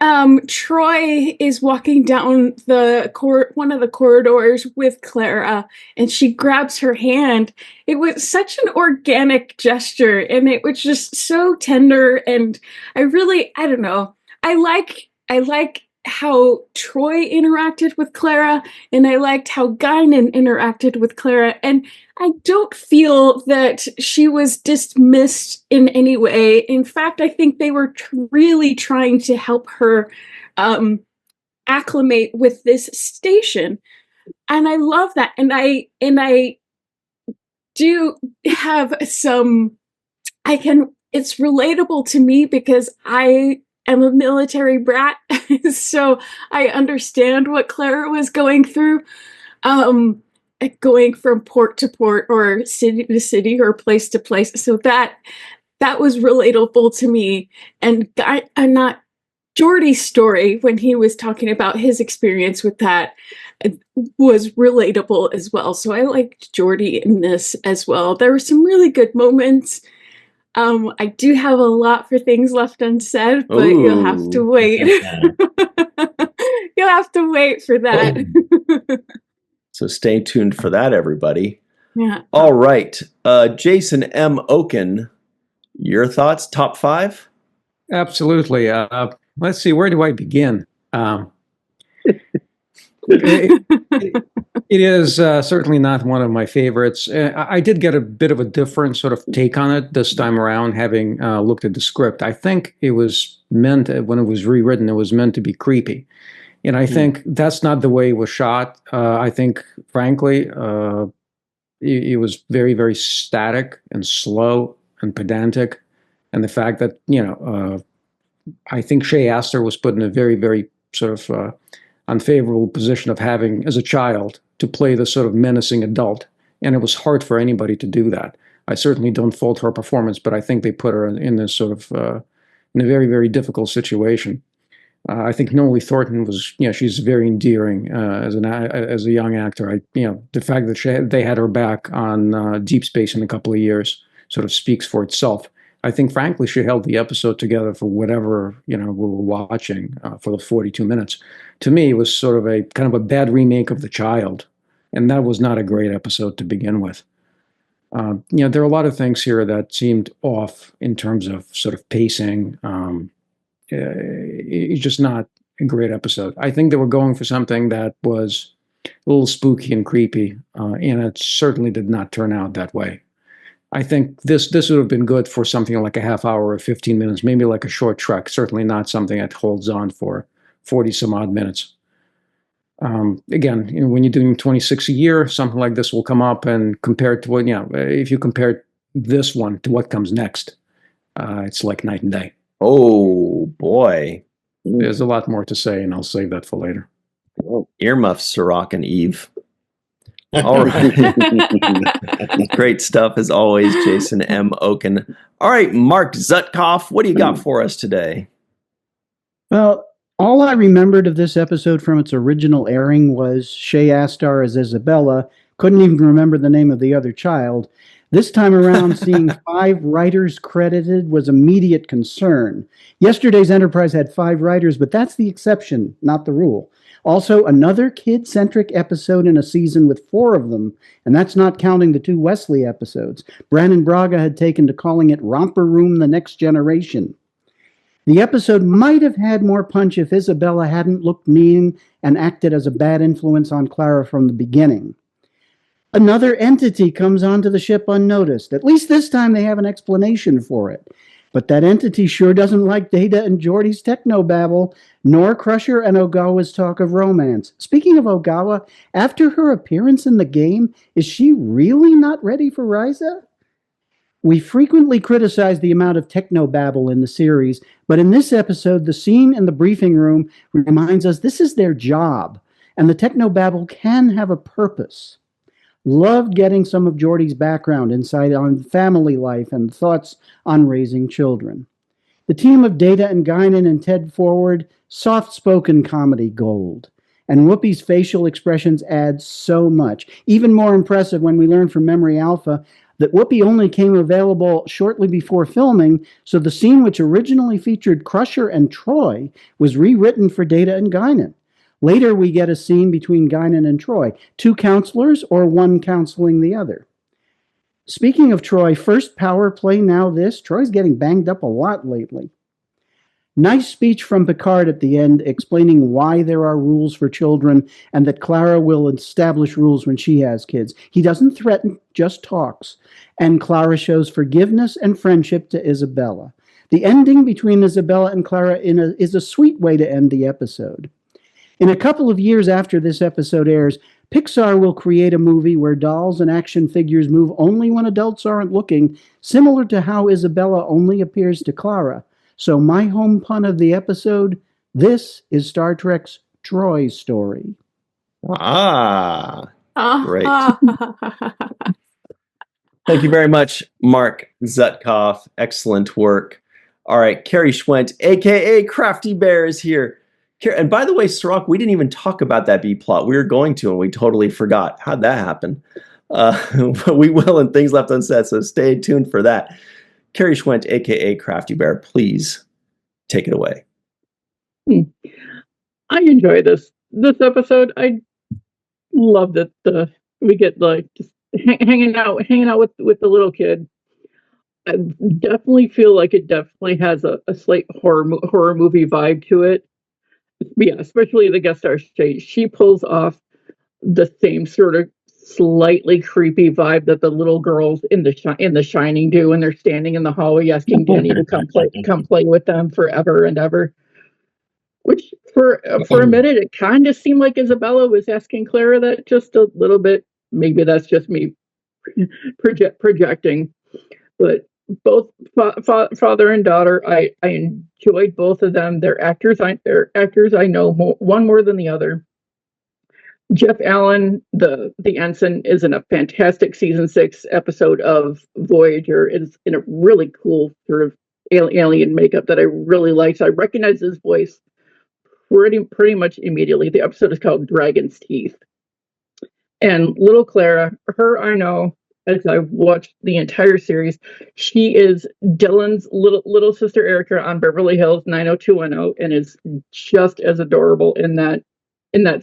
Troy is walking down one of the corridors with Clara and she grabs her hand, it was such an organic gesture and it was just so tender. And I don't know. I like how Troy interacted with Clara and I liked how Guinan interacted with Clara. And I don't feel that she was dismissed in any way. In fact, I think they were really trying to help her acclimate with this station. And I love that. And I do have it's relatable to me because I am a military brat. So I understand what Clara was going through. Going from port to port or city to city or place to place. So that was relatable to me. And I'm not Geordi's story when he was talking about his experience with that was relatable as well. So I liked Geordi in this as well. There were some really good moments. I do have a lot for things left unsaid, but you'll have to wait. You'll have to wait for that. So stay tuned for that, everybody. Yeah. All right. Jason M. Oken, your thoughts, top 5? Absolutely. Let's see, where do I begin? It is certainly not one of my favorites. I did get a bit of a different sort of take on it this time around, having looked at the script. I think it was meant, when it was rewritten, it was meant to be creepy. And I think that's not the way it was shot. I think, frankly, it was very, very static and slow and pedantic. And the fact that, I think Shea Astor was put in a very, very sort of unfavorable position of having, as a child, to play the sort of menacing adult. And it was hard for anybody to do that. I certainly don't fault her performance, but I think they put her in this sort of, in a very, very difficult situation. I think Nolly Thornton was, she's very endearing as a young actor. The fact that they had her back on Deep Space in a couple of years sort of speaks for itself. I think, frankly, she held the episode together for whatever we were watching for the 42 minutes. To me, it was sort of a kind of a bad remake of The Child, and that was not a great episode to begin with. There are a lot of things here that seemed off in terms of sort of pacing. It's just not a great episode. I think they were going for something that was a little spooky and creepy, and it certainly did not turn out that way. I think this would have been good for something like a half hour or 15 minutes, maybe like a short trek, certainly not something that holds on for 40 some odd minutes. Again, when you're doing 26 a year, something like this will come up, and compared to if you compare this one to what comes next, it's like night and day. Oh boy. There's a lot more to say, and I'll save that for later. Earmuffs, Sirach and Eve. All right. Great stuff as always, Jason M. Oken. All right, Mark Zutkoff, what do you got for us today? Well, all I remembered of this episode from its original airing was Shay Astar as Isabella. Couldn't even remember the name of the other child. This time around, seeing 5 writers credited was immediate concern. Yesterday's Enterprise had 5 writers, but that's the exception, not the rule. Also, another kid-centric episode in a season with 4 of them, and that's not counting the 2 Wesley episodes. Brannon Braga had taken to calling it Romper Room: The Next Generation. The episode might have had more punch if Isabella hadn't looked mean and acted as a bad influence on Clara from the beginning. Another entity comes onto the ship unnoticed. At least this time they have an explanation for it. But that entity sure doesn't like Data and Geordi's technobabble, nor Crusher and Ogawa's talk of romance. Speaking of Ogawa, after her appearance in the game, is she really not ready for Risa? We frequently criticize the amount of technobabble in the series, but in this episode, the scene in the briefing room reminds us this is their job, and the technobabble can have a purpose. Loved getting some of Geordi's background, insight on family life, and thoughts on raising children. The team of Data and Guinan and Ted Forward, soft-spoken comedy gold. And Whoopi's facial expressions add so much. Even more impressive when we learn from Memory Alpha that Whoopi only came available shortly before filming, so the scene which originally featured Crusher and Troy was rewritten for Data and Guinan. Later, we get a scene between Guinan and Troy, 2 counselors or one counseling the other. Speaking of Troy, first power play, now this. Troy's getting banged up a lot lately. Nice speech from Picard at the end explaining why there are rules for children and that Clara will establish rules when she has kids. He doesn't threaten, just talks. And Clara shows forgiveness and friendship to Isabella. The ending between Isabella and Clara is a sweet way to end the episode. In a couple of years after this episode airs, Pixar will create a movie where dolls and action figures move only when adults aren't looking, similar to how Isabella only appears to Clara. So my home pun of the episode, this is Star Trek's Troy story. Ah, great. Thank you very much, Mark Zutkoff. Excellent work. All right, Carrie Schwent, a.k.a. Crafty Bear, is here. And by the way, Sirach, we didn't even talk about that B-plot. We were going to, and we totally forgot. How'd that happen? But we will in Things Left Unsaid, so stay tuned for that. Carrie Schwent, a.k.a. Crafty Bear, please take it away. I enjoy this episode. I love that we get like just hanging out with the little kid. I definitely feel like it definitely has a slight horror movie vibe to it. Yeah, especially the guest star Shay. She pulls off the same sort of slightly creepy vibe that the little girls in the Shining do when they're standing in the hallway asking Danny to come play with them forever and ever. Which for a minute it kind of seemed like Isabella was asking Clara that just a little bit. Maybe that's just me projecting, but father and daughter. I enjoyed both of them. They're actors. I know one more than the other. Jeff Allen, the ensign, is in a fantastic season 6 episode of Voyager. It's in a really cool sort of alien makeup that I really like. So I recognize his voice pretty much immediately. The episode is called Dragon's Teeth. And little Clara, her I know, as I've watched the entire series, she is Dylan's little sister Erica on Beverly Hills 90210, and is just as adorable in that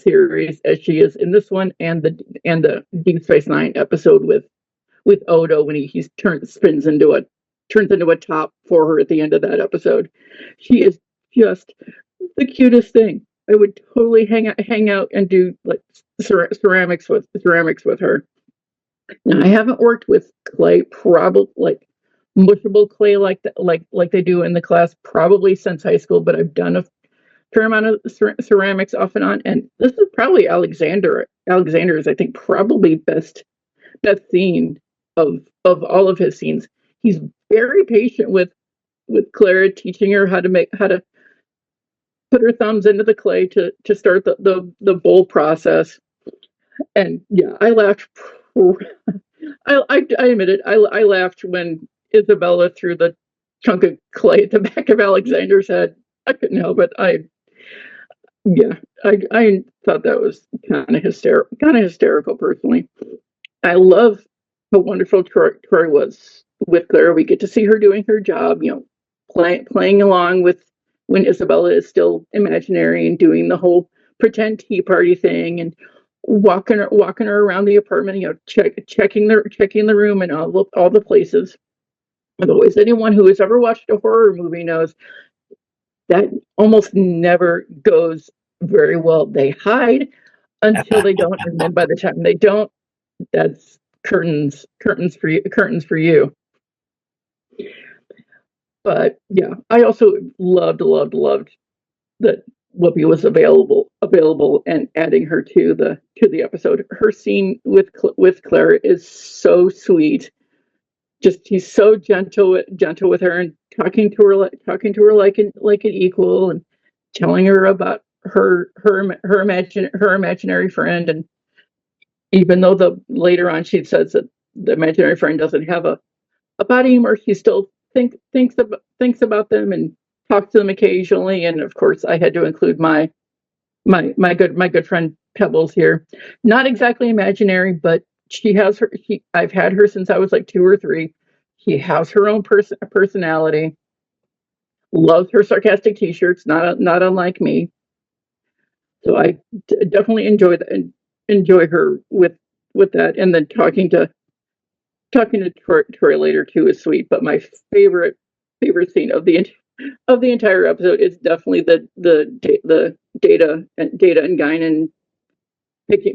series as she is in this one, and the Deep Space Nine episode with Odo when he turns into a top for her at the end of that episode. She is just the cutest thing. I would totally hang out and do like ceramics with her. Now, I haven't worked with clay, probably like mushable clay like they do in the class, probably since high school, but I've done a fair amount of ceramics off and on. And this is probably Alexander's, I think, probably best scene of all of his scenes. He's very patient with Clara, teaching her how to put her thumbs into the clay to start the bowl process. And yeah, I laughed. I admit it. I laughed when Isabella threw the chunk of clay at the back of Alexander's head. I couldn't help it. I thought that was kind of hysterical personally. I love how wonderful Troy was with Clara. We get to see her doing her job, playing along with when Isabella is still imaginary and doing the whole pretend tea party thing, and walking her around the apartment, checking the room and all the places. Otherwise, anyone who has ever watched a horror movie knows that almost never goes very well. They hide until they don't, and then by the time they don't, that's curtains for you. But yeah, I also loved that Whoopi was available and adding her to the episode. Her scene with Clara is so sweet. Just he's so gentle with her and talking to her like an equal, and telling her about her imaginary friend. And even though later on she says that the imaginary friend doesn't have a body anymore, she still thinks about them and talks to them occasionally. And of course, I had to include my good friend Pebbles here. Not exactly imaginary, but I've had her since I was like 2 or 3. She has her own personality. Loves her sarcastic T-shirts, not unlike me. So I definitely enjoy her with that. And then talking to Troy later too is sweet. But my favorite scene of the entire episode is definitely the Data and Guinan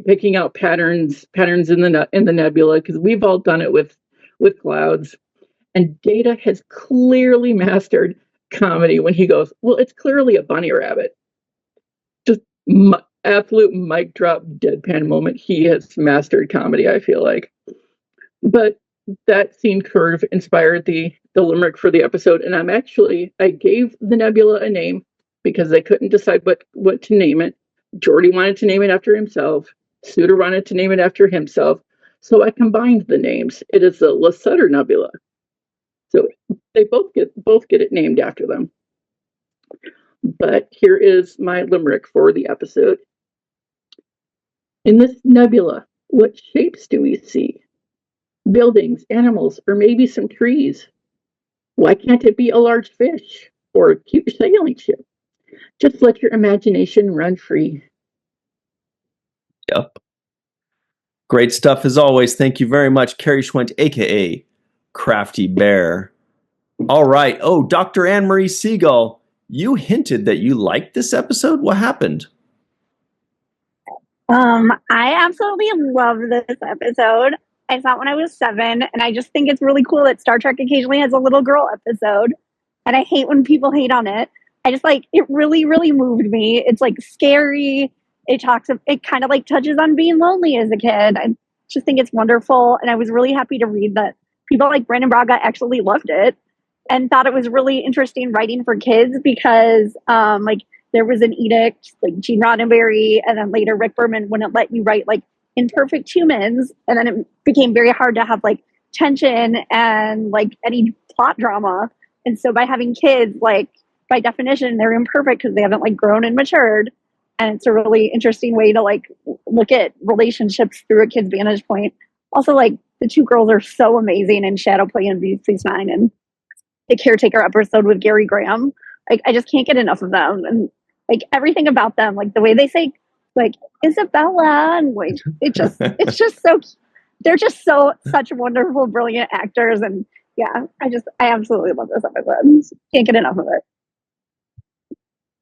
picking out patterns in the nebula, because we've all done it with clouds. And Data has clearly mastered comedy when he goes, well, it's clearly a bunny rabbit. Just absolute mic drop deadpan moment. He has mastered comedy, I feel like. But that scene curve inspired the limerick for the episode, and I gave the nebula a name because they couldn't decide what to name it. Geordi wanted to name it after himself. Suter wanted to name it after himself. So I combined the names. It is the Lasseter Nebula. So they both get it named after them. But here is my limerick for the episode. In this nebula, what shapes do we see? Buildings, animals, or maybe some trees? Why can't it be a large fish or a cute sailing ship? Just let your imagination run free. Yep. Great stuff as always. Thank you very much, Carrie Schwent, aka Crafty Bear. All right. Oh, Dr. Anne-Marie Siegel, you hinted that you liked this episode. What happened? I absolutely love this episode. I saw it when I was 7, and I just think it's really cool that Star Trek occasionally has a little girl episode, and I hate when people hate on it. I just it really, really moved me. It's like scary. It kind of like touches on being lonely as a kid. I just think it's wonderful, and I was really happy to read that people like Brandon Braga actually loved it and thought it was really interesting writing for kids because like there was an edict, like Gene Roddenberry, and then later Rick Berman wouldn't let you write like imperfect humans, and then it became very hard to have like tension and like any plot drama. And so by having kids, like by definition, they're imperfect because they haven't like grown and matured. And it's a really interesting way to like look at relationships through a kid's vantage point. Also, like the two girls are so amazing in Shadow Play and Deep Space Nine and the caretaker episode with Gary Graham. Like I just can't get enough of them. And like everything about them, like the way they say like Isabella and like it's just so they're just such wonderful, brilliant actors. And yeah, I absolutely love this episode. Can't get enough of it.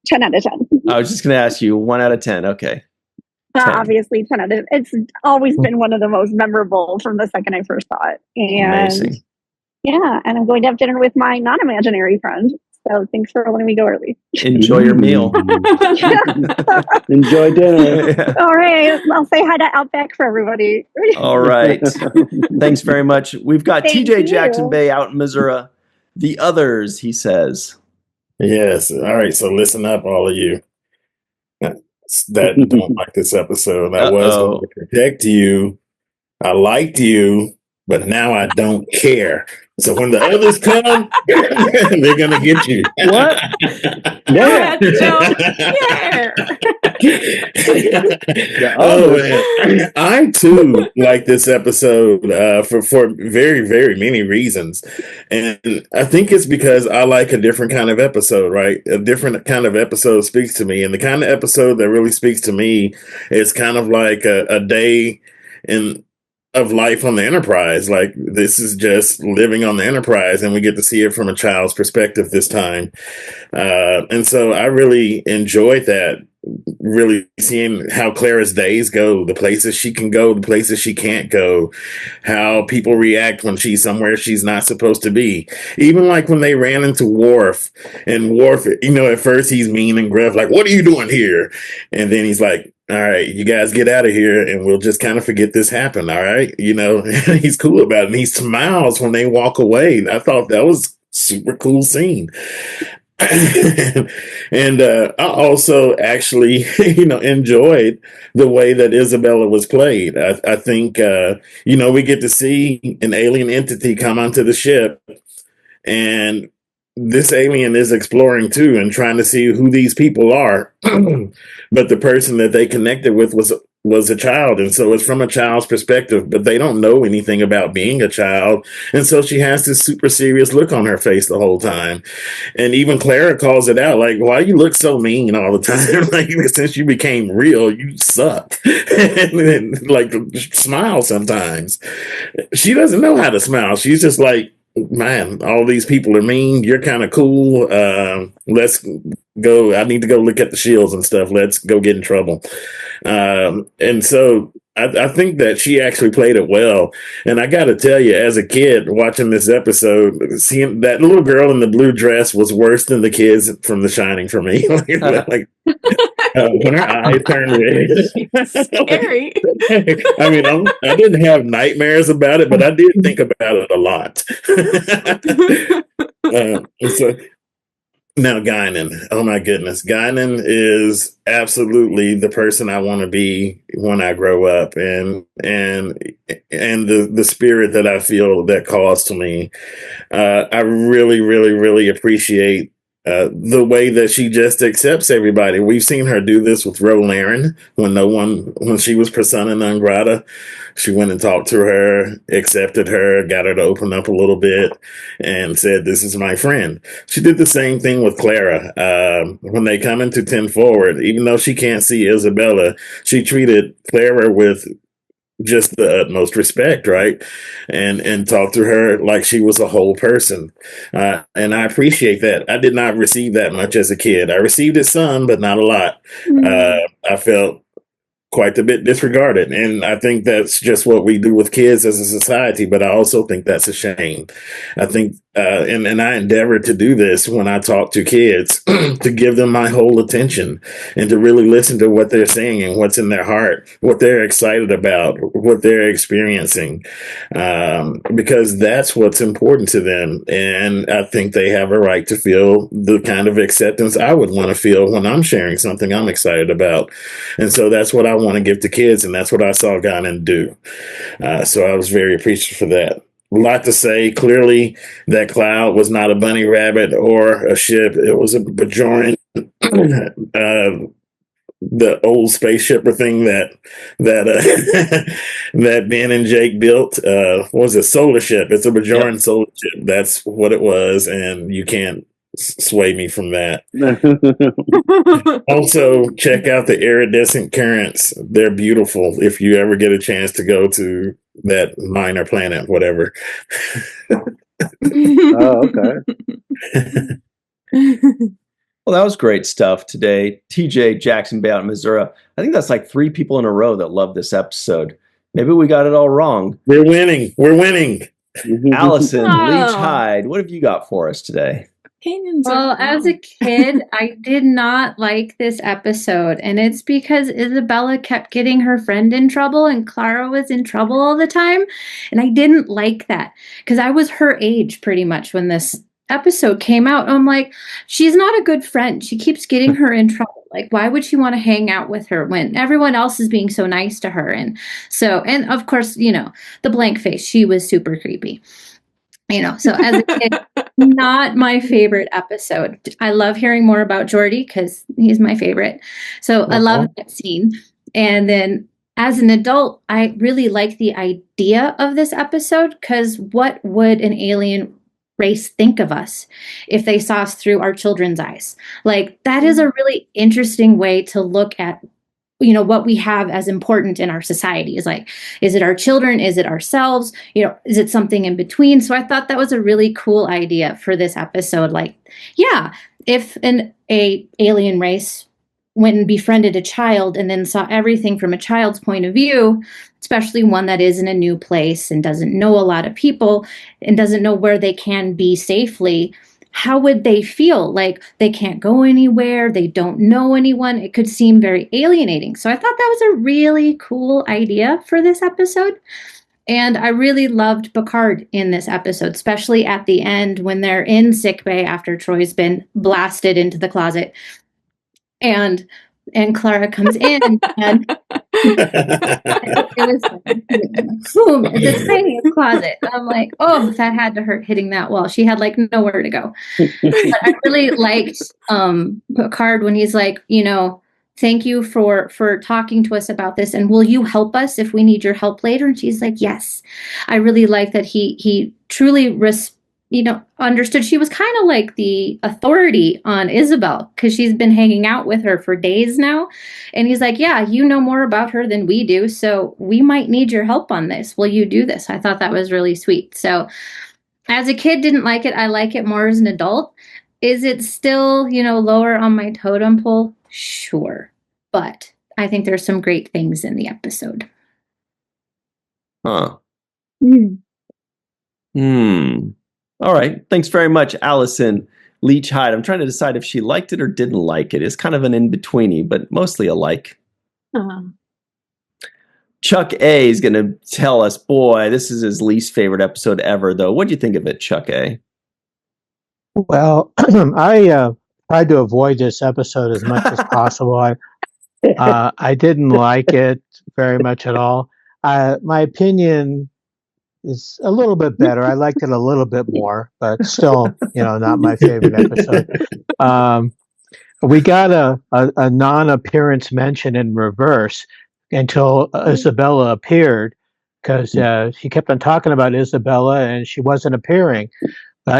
10 out of 10. I was just going to ask you 1 out of 10. Okay. 10. Obviously 10 out of 10. It's always been one of the most memorable from the second I first saw it. And amazing. Yeah, and I'm going to have dinner with my non-imaginary friend. So thanks for letting me go early. Enjoy your meal. Enjoy dinner. Yeah. All right. I'll say hi to Outback for everybody. All right. Thanks very much. We've got Thank TJ you. Jackson Bay out in Missouri. The others, he says. Yes. All right. So listen up, all of you that don't like this episode. I was going to protect you. I liked you, but now I don't care. So when the others come, they're going to get you. What? I don't care. Oh, man. I too like this episode for very, very many reasons. And I think it's because I like a different kind of episode, right? A different kind of episode speaks to me. And the kind of episode that really speaks to me is kind of like a day of life on the Enterprise. Like this is just living on the Enterprise, and we get to see it from a child's perspective this time. And so I really enjoyed that, really seeing how Clara's days go, the places she can go, the places she can't go, how people react when she's somewhere she's not supposed to be. Even like when they ran into Worf, and Worf, at first he's mean and gruff, like, what are you doing here? And then he's like, all right, you guys get out of here and we'll just kind of forget this happened. All right. He's cool about it. And he smiles when they walk away. I thought that was super cool scene. And I also actually, enjoyed the way that Isabella was played. I think, we get to see an alien entity come onto the ship, and this alien is exploring too and trying to see who these people are. But the person that they connected with was a child. And so it's from a child's perspective, but they don't know anything about being a child. And so she has this super serious look on her face the whole time. And even Clara calls it out, like, why you look so mean all the time? Like, since you became real, you suck. and like, smile sometimes. She doesn't know how to smile. She's just like, man, all these people are mean. You're kind of cool. Let's go. I need to go look at the shields and stuff. Let's go get in trouble. And so I think that she actually played it well. And I got to tell you, as a kid watching this episode, seeing that little girl in the blue dress was worse than the kids from The Shining for me. When her eyes turned red. Scary. I mean, I didn't have nightmares about it, but I did think about it a lot. So now Guinan, oh my goodness, Guinan is absolutely the person I want to be when I grow up, and the spirit that I feel that calls to me. I really, really, really appreciate the way that she just accepts everybody. We've seen her do this with Rolaren when she was persona non grata. She went and talked to her, accepted her, got her to open up a little bit, and said, this is my friend. She did the same thing with Clara. When they come into 10 Forward, even though she can't see Isabella, she treated Clara with just the utmost respect, right? And talk to her like she was a whole person. And I appreciate that. I did not receive that much as a kid. I received it some, but not a lot. I felt quite a bit disregarded. And I think that's just what we do with kids as a society, but I also think that's a shame. I think and I endeavor to do this when I talk to kids, to give them my whole attention and to really listen to what they're saying and what's in their heart, what they're excited about, what they're experiencing, because that's what's important to them. And I think they have a right to feel the kind of acceptance I would want to feel when I'm sharing something I'm excited about. And so that's what I want to give to kids, and that's what I saw Guinan do. So I was very appreciative for that. A lot to say. Clearly, that cloud was not a bunny rabbit or a ship. It was a Bajoran, the old spaceshipper thing that that Ben and Jake built. Was a solar ship. It's a Bajoran solar ship. That's what it was, and you can't sway me from that. Also, check out the iridescent currents. They're beautiful if you ever get a chance to go to that minor planet, whatever. Oh, okay. Well, that was great stuff today. TJ, Jackson Bay out in Missouri. I think that's like 3 people in a row that love this episode. Maybe we got it all wrong. We're winning. We're winning. Allison, Oh. Leach Hyde, what have you got for us today? Opinions are Well, as a wrong. kid, I did not like this episode, and it's because Isabella kept getting her friend in trouble and Clara was in trouble all the time, and I didn't like that because I was her age pretty much when this episode came out. I'm like, she's not a good friend. She keeps getting her in trouble. Like, why would she want to hang out with her when everyone else is being so nice to her? And so, and of course, you know, the blank face, she was super creepy. You know, so as a kid, not my favorite episode. I love hearing more about Jordy because he's my favorite. So I love that scene. And then as an adult, I really like the idea of this episode because what would an alien race think of us if they saw us through our children's eyes? Like, that is a really interesting way to look at, you know, what we have as important in our society. Is like, is it our children? Is it ourselves? You know, is it something in between? So I thought that was a really cool idea for this episode. Like, yeah, if a alien race went and befriended a child and then saw everything from a child's point of view, especially one that is in a new place and doesn't know a lot of people and doesn't know where they can be safely, how would they feel? Like, they can't go anywhere, they don't know anyone. It could seem very alienating. So I thought that was a really cool idea for this episode. And I really loved Picard in this episode, especially at the end when they're in sickbay after Troy's been blasted into the closet. And Clara comes in and it was boom, it's a tiny closet. I'm like, oh, that had to hurt hitting that wall. She had like nowhere to go. But I really liked Picard when he's like, you know, thank you for talking to us about this, and will you help us if we need your help later? And she's like, yes. I really like that he truly understood she was kind of like the authority on Isabel because she's been hanging out with her for days now. And he's like, yeah, you know more about her than we do, so we might need your help on this. Will you do this? I thought that was really sweet. So as a kid, didn't like it. I like it more as an adult. Is it still, you know, lower on my totem pole? Sure. But I think there's some great things in the episode. Huh. Mm. All right. Thanks very much, Allison Leach Hyde. I'm trying to decide if she liked it or didn't like it. It's kind of an in-betweeny, but mostly a like. Chuck A is going to tell us, boy, this is his least favorite episode ever, though. What do you think of it, Chuck A? Well, I tried to avoid this episode as much as possible. I didn't like it very much at all. My opinion is a little bit better. I liked it a little bit more, but still, you know, not my favorite episode. We got a non-appearance mention in reverse until Isabella appeared, because she kept on talking about Isabella and she wasn't appearing.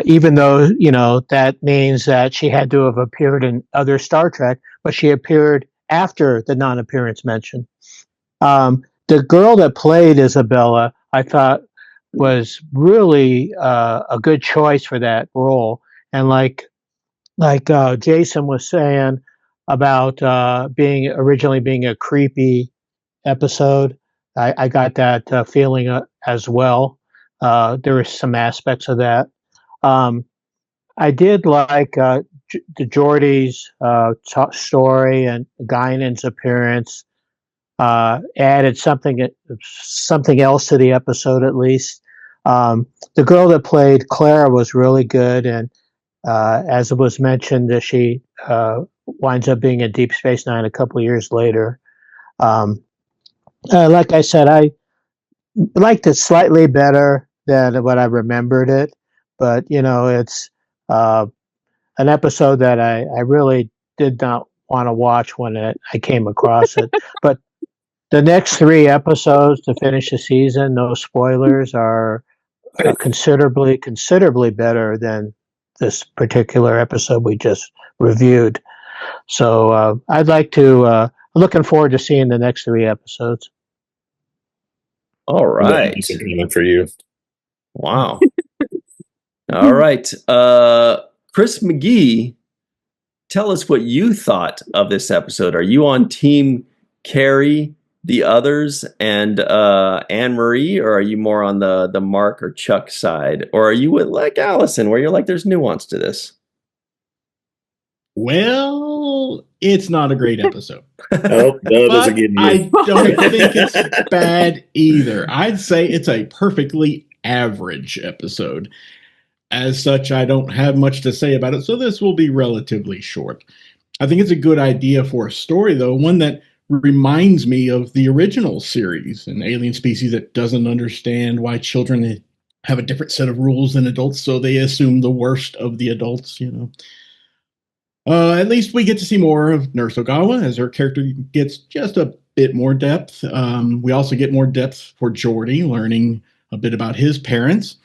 Even though, you know, that means that she had to have appeared in other Star Trek, but she appeared after the non-appearance mention. The girl that played Isabella, I thought, was really a good choice for that role. And like Jason was saying about originally being a creepy episode, I got that feeling as well. There were some aspects of that. I did like the Geordie's story and Guinan's appearance. Added something else to the episode at least. The girl that played Clara was really good, and as it was mentioned, that she winds up being in Deep Space Nine a couple of years later. Like I said, I liked it slightly better than what I remembered it, but it's an episode that I really did not want to watch when I came across it. But the next 3 episodes to finish the season, no spoilers, are considerably better than this particular episode we just reviewed. So I'd like to. Looking forward to seeing the next 3 episodes. All right. For you. Wow. All right. Chris McGee, tell us what you thought of this episode. Are you on Team Carrie, the others, and Anne Marie, or are you more on the Mark or Chuck side? Or are you with like Allison, where you're like, there's nuance to this? Well, it's not a great episode. Oh, no, but I don't think it's bad either. I'd say it's a perfectly average episode. As such, I don't have much to say about it, so this will be relatively short. I think it's a good idea for a story, though, one that reminds me of the original series, an alien species that doesn't understand why children have a different set of rules than adults, so they assume the worst of the adults, At least we get to see more of Nurse Ogawa as her character gets just a bit more depth. We also get more depth for Geordie, learning a bit about his parents.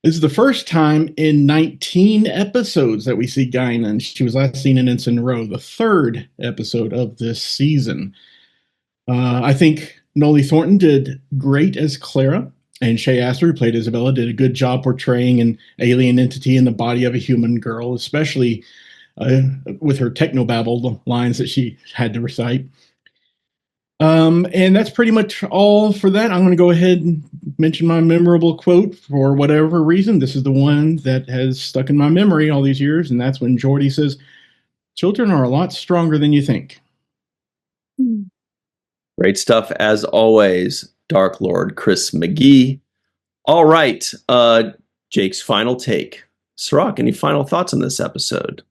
This is the first time in 19 episodes that we see Guinan. She was last seen in Ensign Row, the 3rd episode of this season. I think Noli Thornton did great as Clara, and Shay Astor, who played Isabella, did a good job portraying an alien entity in the body of a human girl, especially with her technobabble lines that she had to recite. And that's pretty much all for that. I'm going to go ahead and mention my memorable quote for whatever reason. This is the one that has stuck in my memory all these years, and that's when Geordie says, "Children are a lot stronger than you think." Great stuff as always, Dark Lord Chris McGee. All right, Jake's final take. Sirach, any final thoughts on this episode?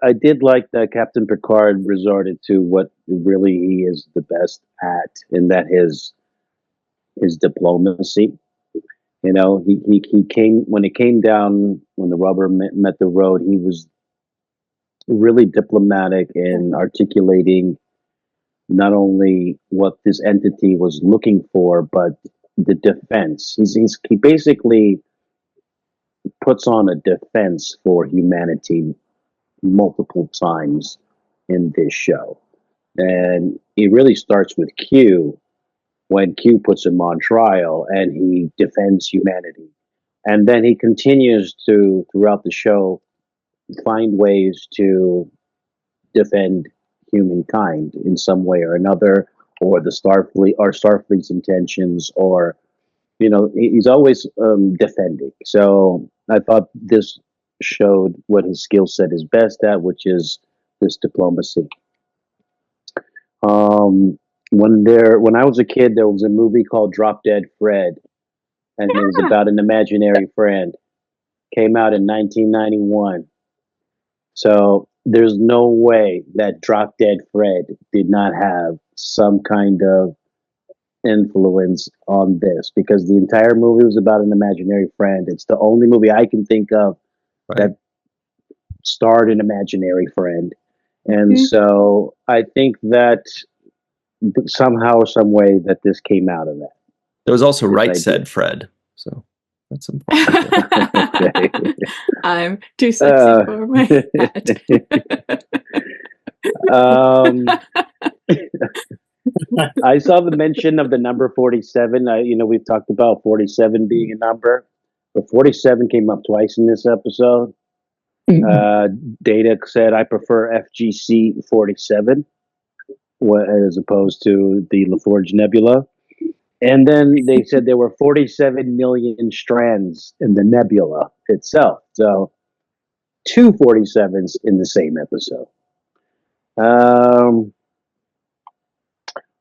I did like that Captain Picard resorted to what really he is the best at, and that his diplomacy. He came when it came down, when the rubber met the road. He was really diplomatic in articulating not only what this entity was looking for, but the defense. He basically puts on a defense for humanity multiple times in this show. And it really starts with Q, when Q puts him on trial and he defends humanity. And then he continues to, throughout the show, find ways to defend humankind in some way or another, or the Starfleet, or Starfleet's intentions, or he's always defending. So I thought this showed what his skill set is best at, which is this diplomacy. When I was a kid, there was a movie called Drop Dead Fred, and it was about an imaginary friend. Came out in 1991. So there's no way that Drop Dead Fred did not have some kind of influence on this, because the entire movie was about an imaginary friend. It's the only movie I can think of that starred an imaginary friend. And so I think that somehow or some way that this came out of that. There was also Right Said Fred. So that's important. I'm too sexy for my hat. I saw the mention of the number 47. We've talked about 47 being a number, but 47 came up twice in this episode. Data said, "I prefer FGC 47." as opposed to the LaForge Nebula. And then they said there were 47 million strands in the nebula itself. So 247s in the same episode.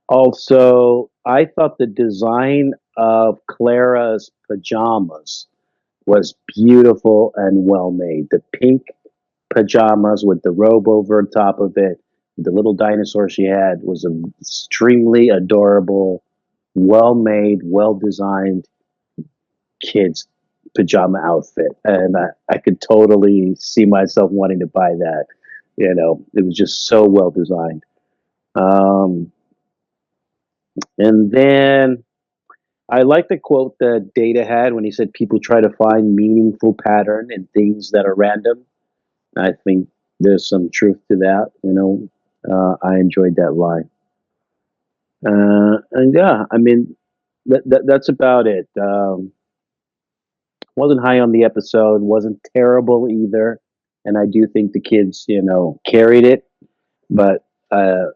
Also, I thought the design of Clara's pajamas was beautiful and well made. The pink pajamas with the robe over top of it, the little dinosaur she had, was an extremely adorable, well made, well designed kids pajama outfit. And I could totally see myself wanting to buy that. You know, it was just so well designed. And then I like the quote that Data had when he said, people try to find meaningful pattern in things that are random. I think there's some truth to that. You know, I enjoyed that line. And yeah, I mean, that's about it. Wasn't high on the episode, wasn't terrible either. And I do think the kids, you know, carried it. But, you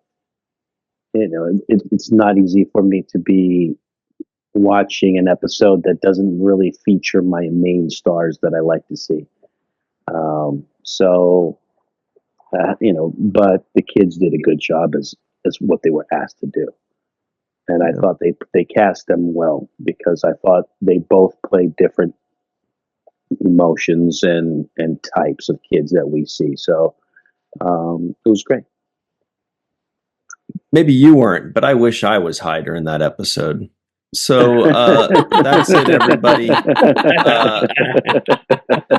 know, it's not easy for me to be watching an episode that doesn't really feature my main stars that I like to see. You know, but the kids did a good job as what they were asked to do. And I thought they cast them well, because I thought they both played different emotions and types of kids that we see. So it was great. Maybe you weren't, but I wish I was high during that episode. So that's it, everybody.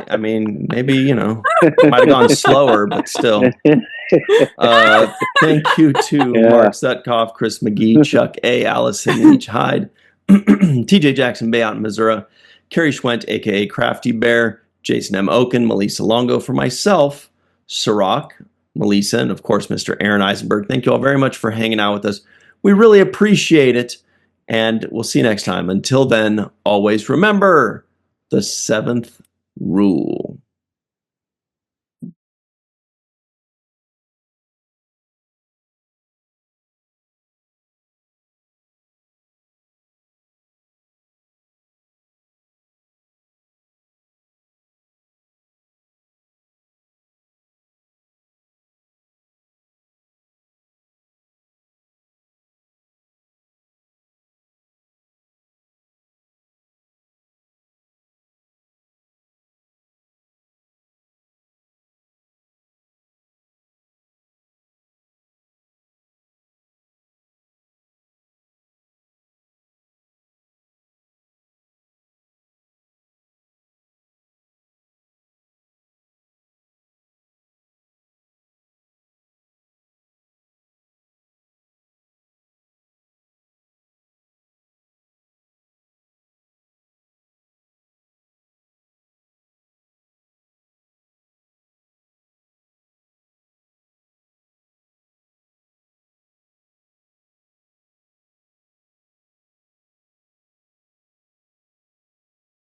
I mean, maybe, you know, might have gone slower, but still. Thank you to Mark Sutkoff, Chris McGee, Chuck A., Allison Leach Hyde, TJ Jackson Bay out in Missouri, Carrie Schwent, a.k.a. Crafty Bear, Jason M. Oken, Melissa Longo, for myself, Sirach, Melissa, and of course, Mr. Aaron Eisenberg. Thank you all very much for hanging out with us. We really appreciate it. And we'll see you next time. Until then, always remember the 7th rule.